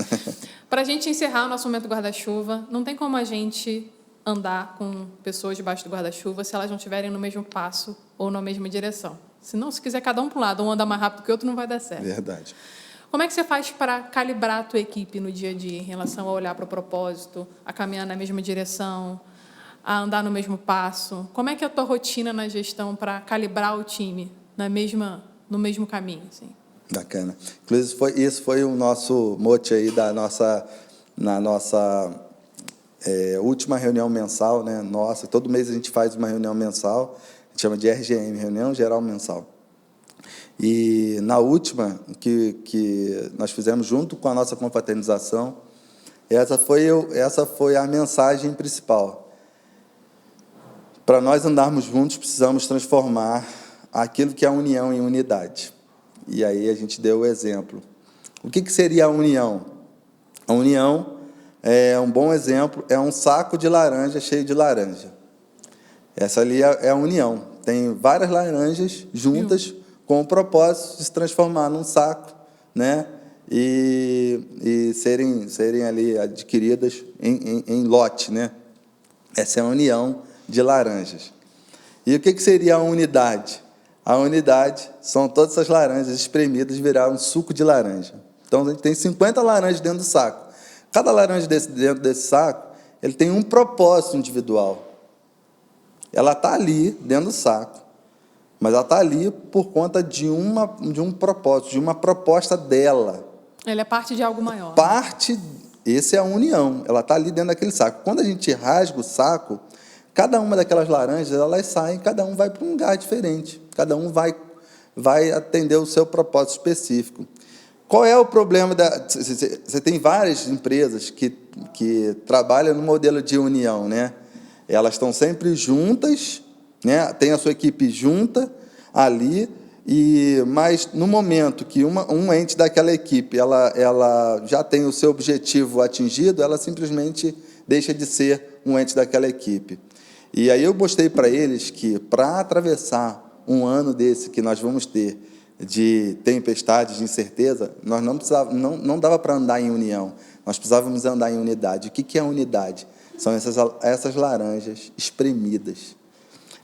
Para a gente encerrar o nosso momento guarda-chuva, não tem como a gente andar com pessoas debaixo do guarda-chuva se elas não estiverem no mesmo passo ou na mesma direção. Senão, se quiser cada um para um lado, um anda mais rápido que o outro, não vai dar certo. Verdade. Como é que você faz para calibrar a tua equipe no dia a dia, em relação a olhar para o propósito, a caminhar na mesma direção, a andar no mesmo passo? Como é que é a tua rotina na gestão para calibrar o time no mesmo caminho? Assim? Bacana. Inclusive, isso foi o nosso mote aí na nossa última reunião mensal, né? Nossa, todo mês a gente faz uma reunião mensal, a gente chama de RGM, Reunião Geral Mensal. E na última, que nós fizemos junto com a nossa confraternização, essa foi a mensagem principal. Para nós andarmos juntos, precisamos transformar aquilo que é a união em unidade. E aí a gente deu o exemplo. O que seria a união? A união, um bom exemplo, é um saco de laranja cheio de laranja. Essa ali é a união. Tem várias laranjas juntas com o propósito de se transformar num saco, né? E serem ali adquiridas em lote, né? Essa é a união de laranjas. E o que seria a unidade? A unidade são todas essas laranjas espremidas e virar um suco de laranja. Então, a gente tem 50 laranjas dentro do saco. Cada laranja dentro desse saco, ele tem um propósito individual. Ela está ali, dentro do saco, mas ela está ali por conta de um propósito, de uma proposta dela. Ela é parte de algo maior. Essa é a união. Ela está ali dentro daquele saco. Quando a gente rasga o saco, cada uma daquelas laranjas, elas saem, cada um vai para um lugar diferente. Cada um vai atender o seu propósito específico. Qual é o problema? Você tem várias empresas que trabalham no modelo de união, né? Elas estão sempre juntas, né? Tem a sua equipe junta ali, mas no momento que um ente daquela equipe ela já tem o seu objetivo atingido, ela simplesmente deixa de ser um ente daquela equipe. E aí eu mostrei para eles que, para atravessar um ano desse que nós vamos ter de tempestades, de incerteza, nós não dava para andar em união, nós precisávamos andar em unidade. O que é a unidade? São essas laranjas espremidas.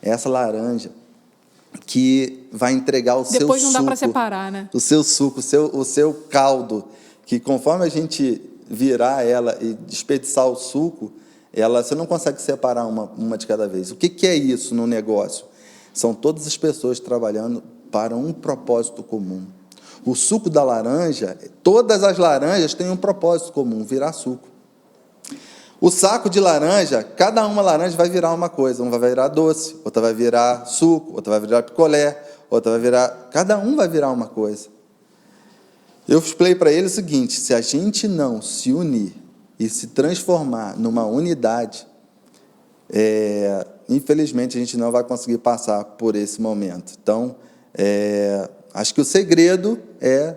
Essa laranja que vai entregar o seu suco. Depois não dá para separar, né? O seu suco, o seu caldo, que conforme a gente virar ela e desperdiçar o suco, você não consegue separar uma de cada vez. O que é isso no negócio? São todas as pessoas trabalhando para um propósito comum. O suco da laranja, todas as laranjas têm um propósito comum, virar suco. O saco de laranja, cada uma laranja vai virar uma coisa. Uma vai virar doce, outra vai virar suco, outra vai virar picolé, outra vai virar... Cada um vai virar uma coisa. Eu expliquei para ele o seguinte: se a gente não se unir e se transformar numa unidade, infelizmente a gente não vai conseguir passar por esse momento. Então, acho que o segredo é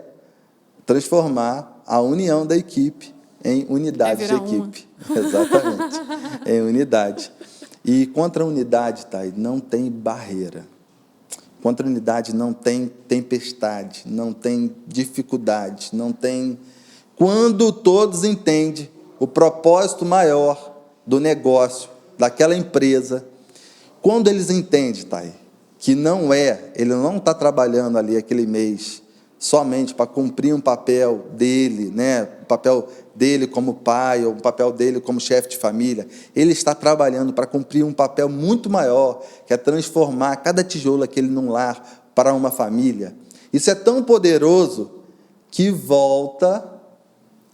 transformar a união da equipe em unidade de equipe. Exatamente, em unidade. E contra a unidade, Thay, não tem barreira. contra a unidade não tem tempestade, não tem dificuldade, não tem... Quando todos entendem o propósito maior do negócio, daquela empresa, quando eles entendem, Thay, que ele não está trabalhando ali aquele mês somente para cumprir um papel dele, né? O papel dele como pai, ou o papel dele como chefe de família, ele está trabalhando para cumprir um papel muito maior, que é transformar cada tijolo aquele num lar para uma família. Isso é tão poderoso que volta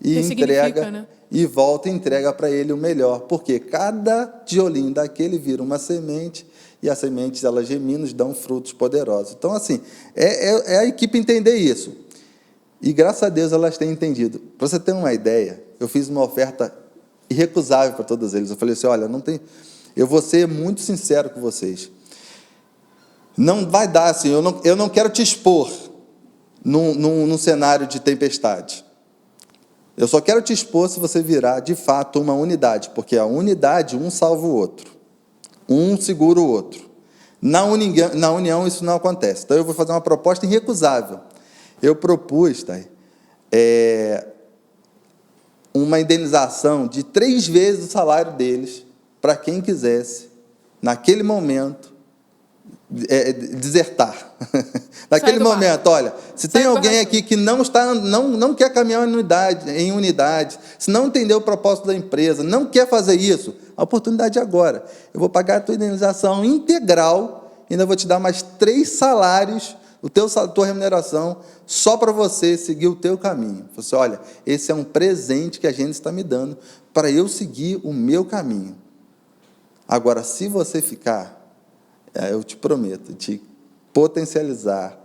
e entrega, né? E volta e entrega para ele o melhor, porque cada tijolinho daquele vira uma semente, e as sementes, elas geminam, dão frutos poderosos. Então, assim, é a equipe entender isso. E, graças a Deus, elas têm entendido. Para você ter uma ideia, eu fiz uma oferta irrecusável para todos eles. Eu falei assim, olha, eu vou ser muito sincero com vocês. Não vai dar assim, eu não quero te expor num cenário de tempestade. Eu só quero te expor se você virar, de fato, uma unidade, porque a unidade, um salva o outro. Um segura o outro. Na união, isso não acontece. Então, eu vou fazer uma proposta irrecusável. Eu propus, Thay, uma indenização de 3 vezes o salário deles para quem quisesse, naquele momento, desertar. Naquele momento, olha, se tem alguém aqui que não quer caminhar em unidade, se não entendeu o propósito da empresa, não quer fazer isso, a oportunidade é agora. Eu vou pagar a tua indenização integral, ainda vou te dar mais 3 salários, a tua remuneração, só para você seguir o teu caminho. Você, olha, esse é um presente que a gente está me dando para eu seguir o meu caminho. Agora, se você ficar, eu te prometo, te potencializar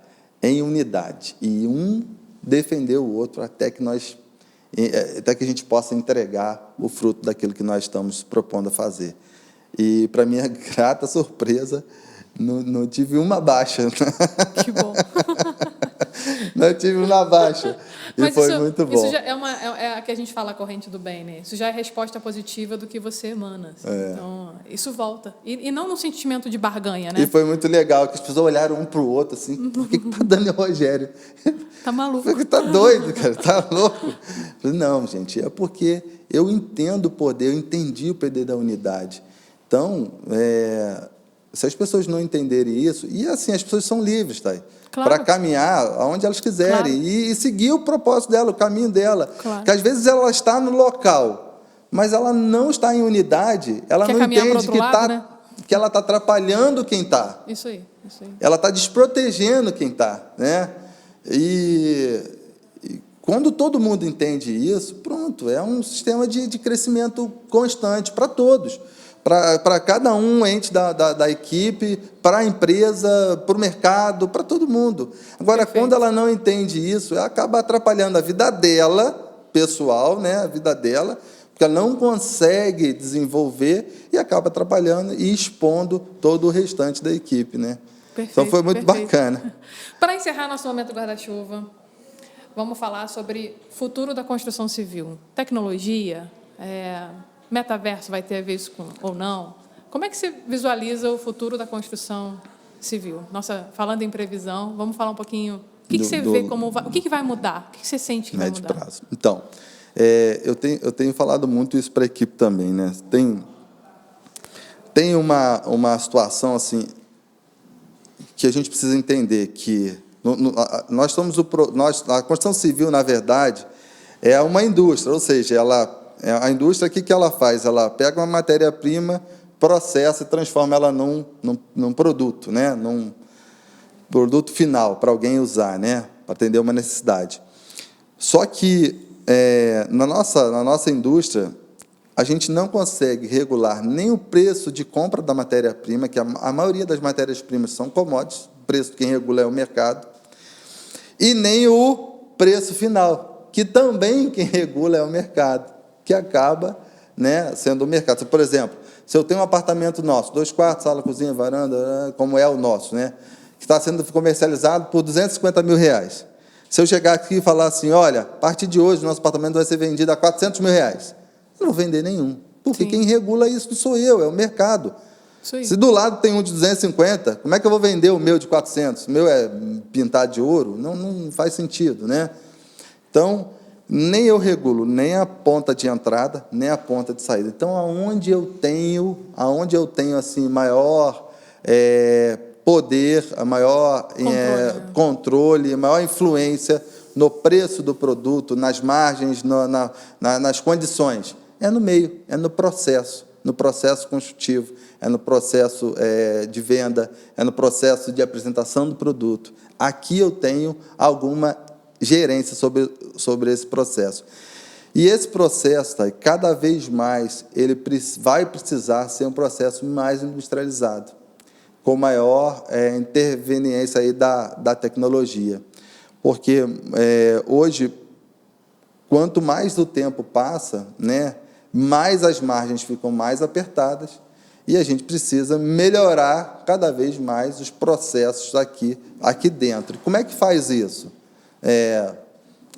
em unidade e um defender o outro até que a gente possa entregar o fruto daquilo que nós estamos propondo a fazer. E, para minha grata surpresa, não tive uma baixa. Que bom. Não tive uma baixa. E foi muito bom. Isso já é a que a gente fala, a corrente do bem, né? Isso já é resposta positiva do que você emana. Assim. Então, isso volta. E não no sentimento de barganha, né? E foi muito legal, que as pessoas olharam um para o outro, assim, por que está dando em Rogério? Tá maluco. Porque tá doido, cara, tá louco. Não, gente, é porque eu entendo o poder, eu entendi o poder da unidade. Então, se as pessoas não entenderem isso, e assim, as pessoas são livres, tá? Claro. Para caminhar aonde elas quiserem, claro. e seguir o propósito dela, o caminho dela. Claro. Que às vezes ela está no local, mas ela não está em unidade, ela não entende que ela está atrapalhando quem está. Isso aí. Ela está desprotegendo quem está, né? E quando todo mundo entende isso, pronto, é um sistema de crescimento constante para todos. Para cada um ente da equipe, para a empresa, para o mercado, para todo mundo. Agora, perfeito. Quando ela não entende isso, ela acaba atrapalhando a vida dela, pessoal, né? A vida dela, porque ela não consegue desenvolver e acaba atrapalhando e expondo todo o restante da equipe, né? Perfeito, então, foi muito bacana. Para encerrar nosso momento guarda-chuva, vamos falar sobre futuro da construção civil. Tecnologia, metaverso vai ter a ver isso ou não? Como é que você visualiza o futuro da construção civil? Falando em previsão, vamos falar um pouquinho. O que você vê o que vai mudar? O que você sente que vai mudar? Médio prazo. Então, eu tenho falado muito isso para a equipe também, né? Tem uma situação assim que a gente precisa entender que a construção civil, na verdade, é uma indústria, ou seja, a indústria, o que ela faz? Ela pega uma matéria-prima, processa e transforma ela num produto, né? Num produto final para alguém usar, né? Para atender uma necessidade. Só que na nossa indústria, a gente não consegue regular nem o preço de compra da matéria-prima, que a maioria das matérias-primas são commodities, o preço quem regula é o mercado, e nem o preço final, que também quem regula é o mercado, que acaba, né, sendo o mercado. Por exemplo, se eu tenho um apartamento nosso, 2 quartos, sala, cozinha, varanda, como é o nosso, né, que está sendo comercializado por R$250 mil. Se eu chegar aqui e falar assim, olha, a partir de hoje, nosso apartamento vai ser vendido a R$400 mil, eu não vou vender nenhum, porque quem regula isso não sou eu, é o mercado. Isso aí. Se do lado tem um de 250, como é que eu vou vender o meu de 400? O meu é pintado de ouro? Não faz sentido, né? Então, nem eu regulo nem a ponta de entrada, nem a ponta de saída. Então, aonde eu tenho assim maior poder, a maior controle, a maior influência no preço do produto, nas margens, nas condições, é no meio, é no processo construtivo, é no processo de venda, é no processo de apresentação do produto. Aqui eu tenho alguma gerência sobre esse processo. E esse processo, tá, cada vez mais, ele vai precisar ser um processo mais industrializado, com maior interveniência aí da tecnologia. Porque hoje, quanto mais o tempo passa, né, mais as margens ficam mais apertadas e a gente precisa melhorar cada vez mais os processos aqui dentro. Como é que faz isso?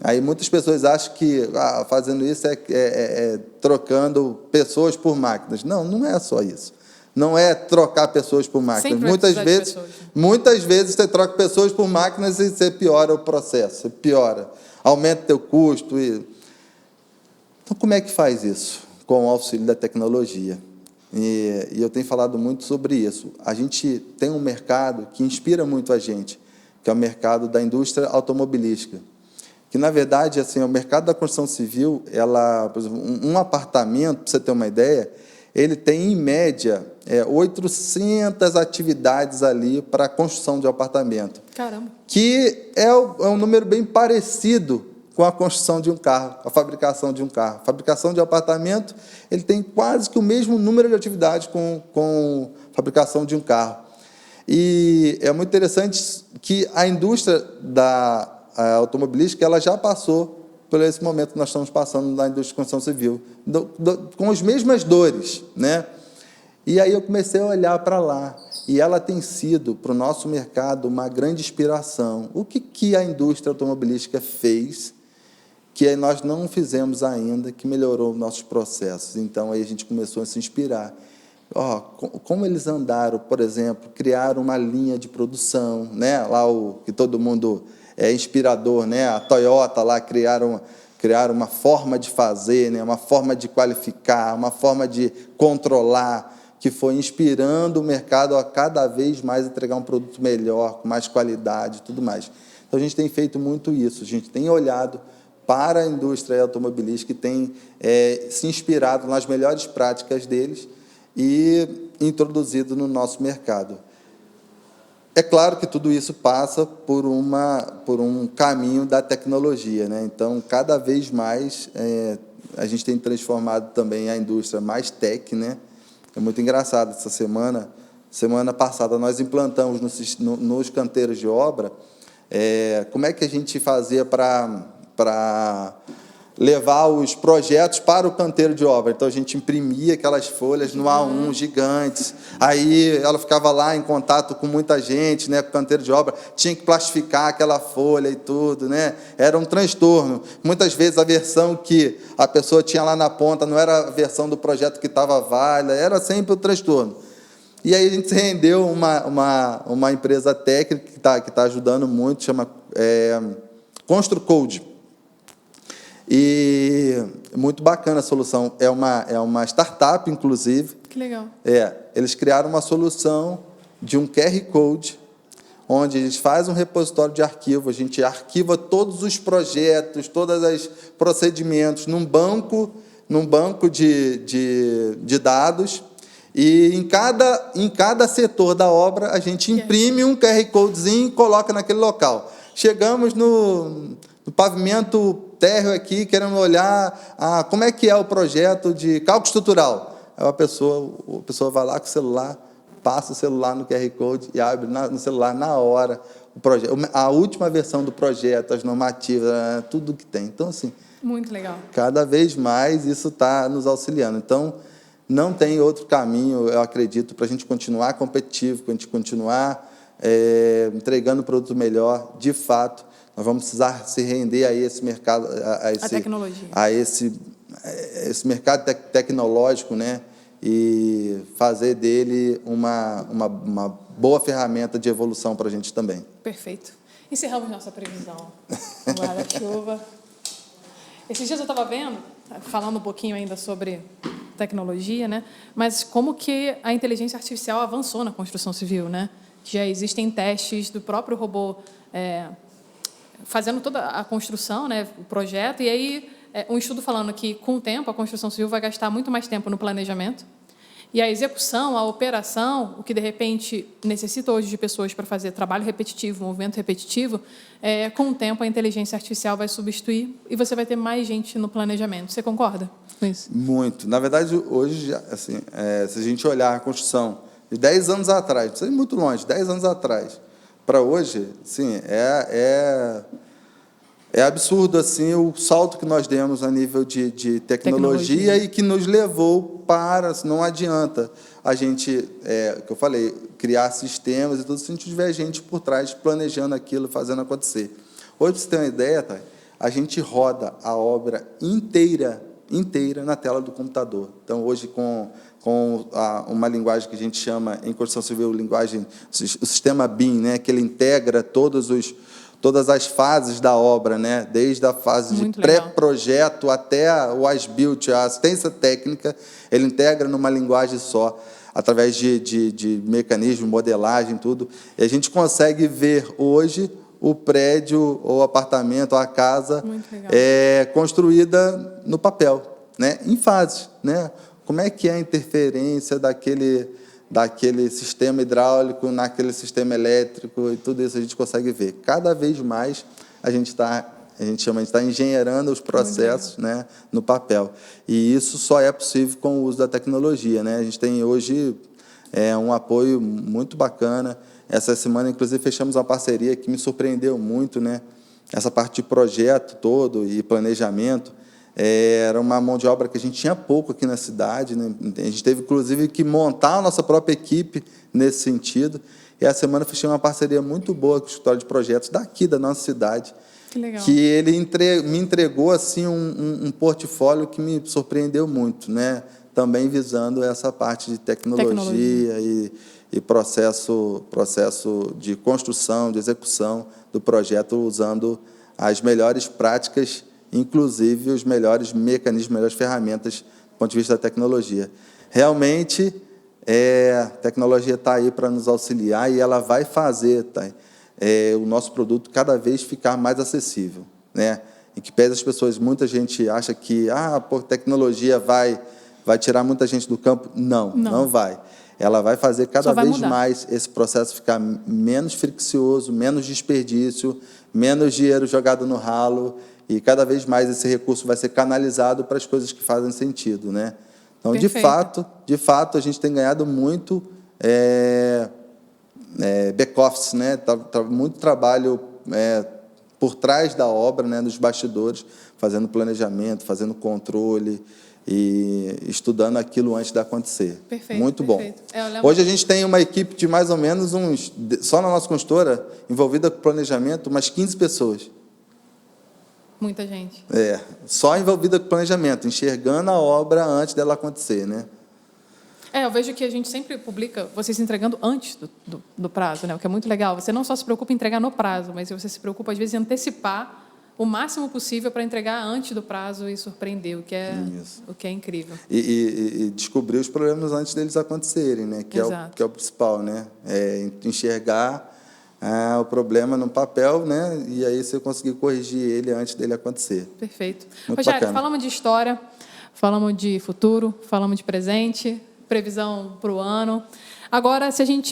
Aí muitas pessoas acham que fazendo isso trocando pessoas por máquinas. Não é só isso. Não é trocar pessoas por máquinas. Muitas vezes você troca pessoas por máquinas e você piora o processo, você piora, aumenta o teu custo. Então, como é que faz isso? Com o auxílio da tecnologia. E eu tenho falado muito sobre isso. A gente tem um mercado que inspira muito a gente, que é o mercado da indústria automobilística, que, na verdade, assim, o mercado da construção civil, por exemplo, um apartamento, para você ter uma ideia, ele tem, em média, 800 atividades ali para a construção de um apartamento. Caramba! Que é um número bem parecido com a construção de um carro, a fabricação de um carro. A fabricação de um apartamento, ele tem quase que o mesmo número de atividades com a fabricação de um carro. E é muito interessante que a indústria automobilística ela já passou por esse momento que nós estamos passando na indústria de construção civil, com as mesmas dores, né? E aí eu comecei a olhar para lá, e ela tem sido, para o nosso mercado, uma grande inspiração. O que a indústria automobilística fez que nós não fizemos ainda, que melhorou nossos processos? Então, aí a gente começou a se inspirar. Como eles andaram, por exemplo, criaram uma linha de produção, né? Lá que todo mundo é inspirador, né? A Toyota lá criaram uma forma de fazer, né? Uma forma de qualificar, uma forma de controlar, que foi inspirando o mercado a cada vez mais entregar um produto melhor, com mais qualidade e tudo mais. Então, a gente tem feito muito isso, a gente tem olhado para a indústria automobilística e tem se inspirado nas melhores práticas deles e introduzido no nosso mercado. É claro que tudo isso passa por um caminho da tecnologia, né? Então, cada vez mais, a gente tem transformado também a indústria mais tech, né? É muito engraçado, essa semana passada, nós implantamos nos canteiros de obra, como é que a gente fazia para levar os projetos para o canteiro de obra. Então, a gente imprimia aquelas folhas no A1, gigantes, aí ela ficava lá em contato com muita gente, né, com o canteiro de obra, tinha que plastificar aquela folha e tudo, né? Era um transtorno. Muitas vezes a versão que a pessoa tinha lá na ponta não era a versão do projeto que estava válida, era sempre o transtorno. E aí a gente se rendeu uma empresa técnica que tá ajudando muito, chama ConstruCode. E muito bacana a solução. É uma startup, inclusive. Que legal. Eles criaram uma solução de um QR Code, onde a gente faz um repositório de arquivo, a gente arquiva todos os projetos, todos os procedimentos num banco de dados, e em cada setor da obra a gente imprime um QR Codezinho e coloca naquele local. Chegamos no pavimento térreo aqui, querendo olhar como é que é o projeto de cálculo estrutural. Aí a pessoa vai lá com o celular, passa o celular no QR Code e abre no celular na hora o projeto, a última versão do projeto, as normativas, tudo que tem. Então, assim, muito legal. Cada vez mais isso está nos auxiliando. Então, não tem outro caminho, eu acredito, para a gente continuar competitivo, para a gente continuar entregando um produto melhor, de fato. Nós vamos precisar se render a esse mercado, a tecnologia, esse mercado tecnológico, né, e fazer dele uma boa ferramenta de evolução para a gente também. Perfeito. Encerramos nossa previsão. Guarda-chuva. Esses dias eu estava vendo, falando um pouquinho ainda sobre tecnologia, né? Mas como que a inteligência artificial avançou na construção civil, né? Já existem testes do próprio robô fazendo toda a construção, né? O projeto, e aí um estudo falando que, com o tempo, a construção civil vai gastar muito mais tempo no planejamento, e a execução, a operação, o que, de repente, necessita hoje de pessoas para fazer trabalho repetitivo, movimento repetitivo, com o tempo, a inteligência artificial vai substituir e você vai ter mais gente no planejamento. Você concorda com isso? Muito. Na verdade, hoje, assim, se a gente olhar a construção de 10 anos atrás, não sei muito longe, 10 anos atrás, para hoje, sim, é absurdo assim o salto que nós demos a nível de tecnologia e que nos levou para, não adianta a gente, que eu falei, criar sistemas e tudo, se a gente tiver gente por trás planejando aquilo, fazendo acontecer. Hoje, para você ter uma ideia, tá, a gente roda a obra inteira na tela do computador. Então, hoje, com uma linguagem que a gente chama, em construção civil, o sistema BIM, né, que ele integra todas as fases da obra, né? Desde a fase de pré-projeto até o as-built, a assistência técnica, ele integra numa linguagem só, através de mecanismo, modelagem, tudo. E a gente consegue ver hoje o prédio, ou o apartamento, ou a casa construída no papel, né? Em fases, né? Como é que é a interferência daquele sistema hidráulico naquele sistema elétrico, e tudo isso a gente consegue ver. Cada vez mais a gente está engenheirando os processos, né, no papel. E isso só é possível com o uso da tecnologia, né? A gente tem hoje um apoio muito bacana. Essa semana, inclusive, fechamos uma parceria que me surpreendeu muito, né? Essa parte de projeto todo e planejamento. Era uma mão de obra que a gente tinha pouco aqui na cidade, né? A gente teve, inclusive, que montar a nossa própria equipe nesse sentido. E essa semana fechei uma parceria muito boa com o escritório de projetos daqui da nossa cidade, que ele me entregou assim um portfólio que me surpreendeu muito, né? Também visando essa parte de tecnologia. E processo de construção, de execução do projeto, usando as melhores práticas, inclusive os melhores mecanismos, melhores ferramentas do ponto de vista da tecnologia. Realmente, a tecnologia está aí para nos auxiliar e ela vai fazer o nosso produto cada vez ficar mais acessível, né? Em que pese as pessoas, muita gente acha que tecnologia vai tirar muita gente do campo. Não vai. Ela vai fazer cada vez mais esse processo ficar menos friccionoso, menos desperdício, menos dinheiro jogado no ralo, e cada vez mais esse recurso vai ser canalizado para as coisas que fazem sentido, né? Então, de fato, a gente tem ganhado muito back-office, né? Muito trabalho por trás da obra, né? Nos bastidores, fazendo planejamento, fazendo controle e estudando aquilo antes de acontecer. Muito bom. Hoje a gente tem uma equipe de mais ou menos só na nossa consultora, envolvida com planejamento, umas 15 pessoas. Muita gente. Só envolvida com planejamento, enxergando a obra antes dela acontecer, né? Eu vejo que a gente sempre publica vocês entregando antes do prazo, né? O que é muito legal. Você não só se preocupa em entregar no prazo, mas você se preocupa, às vezes, em antecipar o máximo possível para entregar antes do prazo e surpreender, o que é incrível. E descobrir os problemas antes deles acontecerem, né? Que é o principal, né? Enxergar o problema no papel, né? E aí você conseguir corrigir ele antes dele acontecer. Perfeito. Rogério, falamos de história, falamos de futuro, falamos de presente, previsão para o ano. Agora,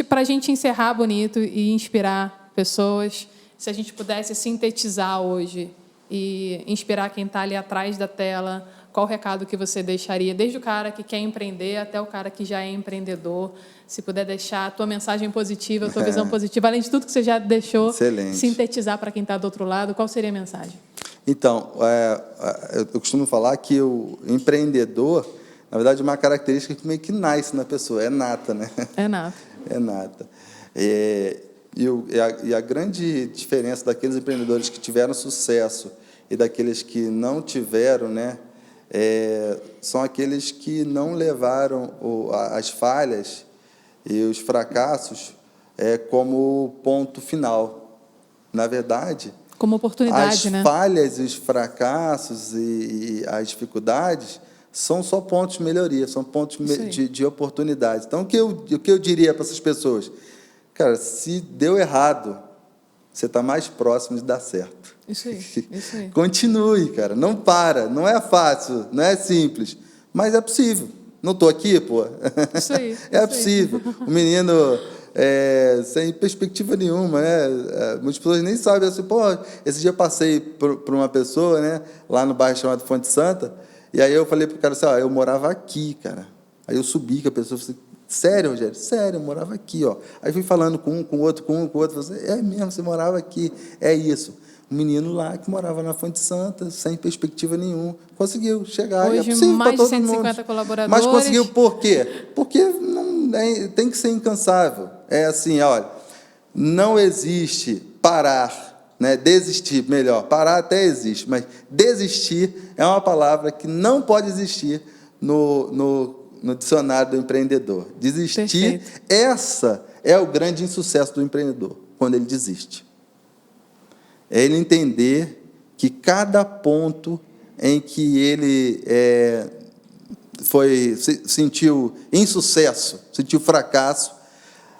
para a gente encerrar bonito e inspirar pessoas, se a gente pudesse sintetizar hoje e inspirar quem está ali atrás da tela, qual o recado que você deixaria, desde o cara que quer empreender até o cara que já é empreendedor? Se puder deixar a tua mensagem positiva, a tua visão positiva, além de tudo que você já deixou, sintetizar para quem está do outro lado, qual seria a mensagem? Então, eu costumo falar que o empreendedor, na verdade, é uma característica que meio que nasce na pessoa, é nata, né? É nata. É nata. E a grande diferença daqueles empreendedores que tiveram sucesso e daqueles que não tiveram, né, são aqueles que não levaram as falhas e os fracassos como ponto final. Na verdade, como oportunidade, as né? falhas, os fracassos e as dificuldades são só pontos de melhoria, são pontos de oportunidade. Então, o que eu diria para essas pessoas? Cara, se deu errado, você está mais próximo de dar certo. Isso aí. Continue, cara, não para. Não é fácil, não é simples, mas é possível. Não estou aqui, pô. Isso aí. É possível. O menino... sem perspectiva nenhuma, né? Muitas pessoas nem sabem assim, pô, esse dia eu passei por uma pessoa, né, lá no bairro chamado Fonte Santa, e aí eu falei pro cara assim, ó, eu morava aqui, cara. Aí eu subi com a pessoa, falei, sério, Rogério? Sério, eu morava aqui, ó. Aí fui falando com um, com o outro, falei, é mesmo, você morava aqui, é isso. Um menino lá que morava na Fonte Santa, sem perspectiva nenhuma, conseguiu chegar. Hoje, é possível mais de todo 150 mundo. colaboradores. Mas conseguiu por quê? Porque tem que ser incansável. É assim, olha, não existe parar, né? Desistir, melhor, parar até existe, mas desistir é uma palavra que não pode existir no dicionário do empreendedor. Desistir, Perfeito. essa é o grande insucesso do empreendedor, quando ele desiste. É ele entender que cada ponto em que ele sentiu insucesso, sentiu fracasso,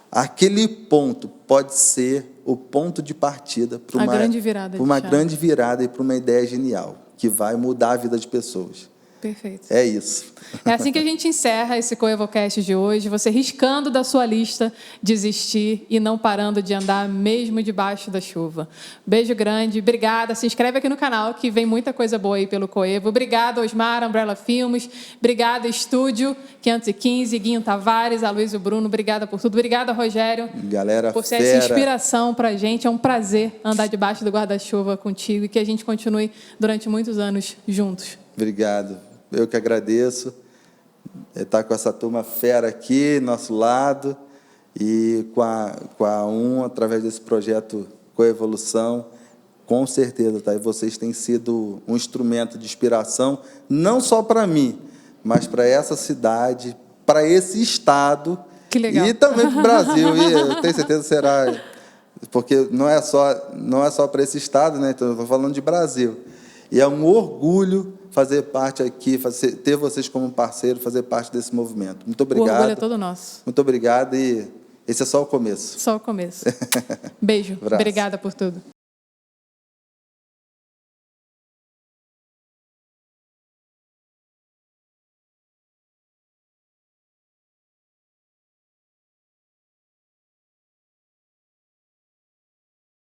aquele ponto pode ser o ponto de partida para uma grande virada e para uma ideia genial, que vai mudar a vida de pessoas. Perfeito. É isso. É assim que a gente encerra esse Coevocast de hoje. Você riscando da sua lista desistir e não parando de andar mesmo debaixo da chuva. Beijo grande, obrigada. Se inscreve aqui no canal que vem muita coisa boa aí pelo Coevo. Obrigada, Osmar, Umbrella Filmes. Obrigada, Estúdio 515, Guinho Tavares, Aloysio Bruno. Obrigada por tudo. Obrigada, Rogério. Galera, por ser essa inspiração para a gente. É um prazer andar debaixo do guarda-chuva contigo e que a gente continue durante muitos anos juntos. Obrigado. Eu que agradeço estar com essa turma fera aqui, nosso lado, e com a através desse projeto Coevolução, com certeza, tá? E vocês têm sido um instrumento de inspiração, não só para mim, mas para essa cidade, para esse estado, que legal. E também para o Brasil, e eu tenho certeza que será, porque não é só para esse estado, né? Então, eu estou falando de Brasil. E é um orgulho fazer parte aqui, ter vocês como parceiro, fazer parte desse movimento. Muito obrigado. O orgulho é todo nosso. Muito obrigado, e esse é só o começo. Só o começo. Beijo. Obrigada por tudo.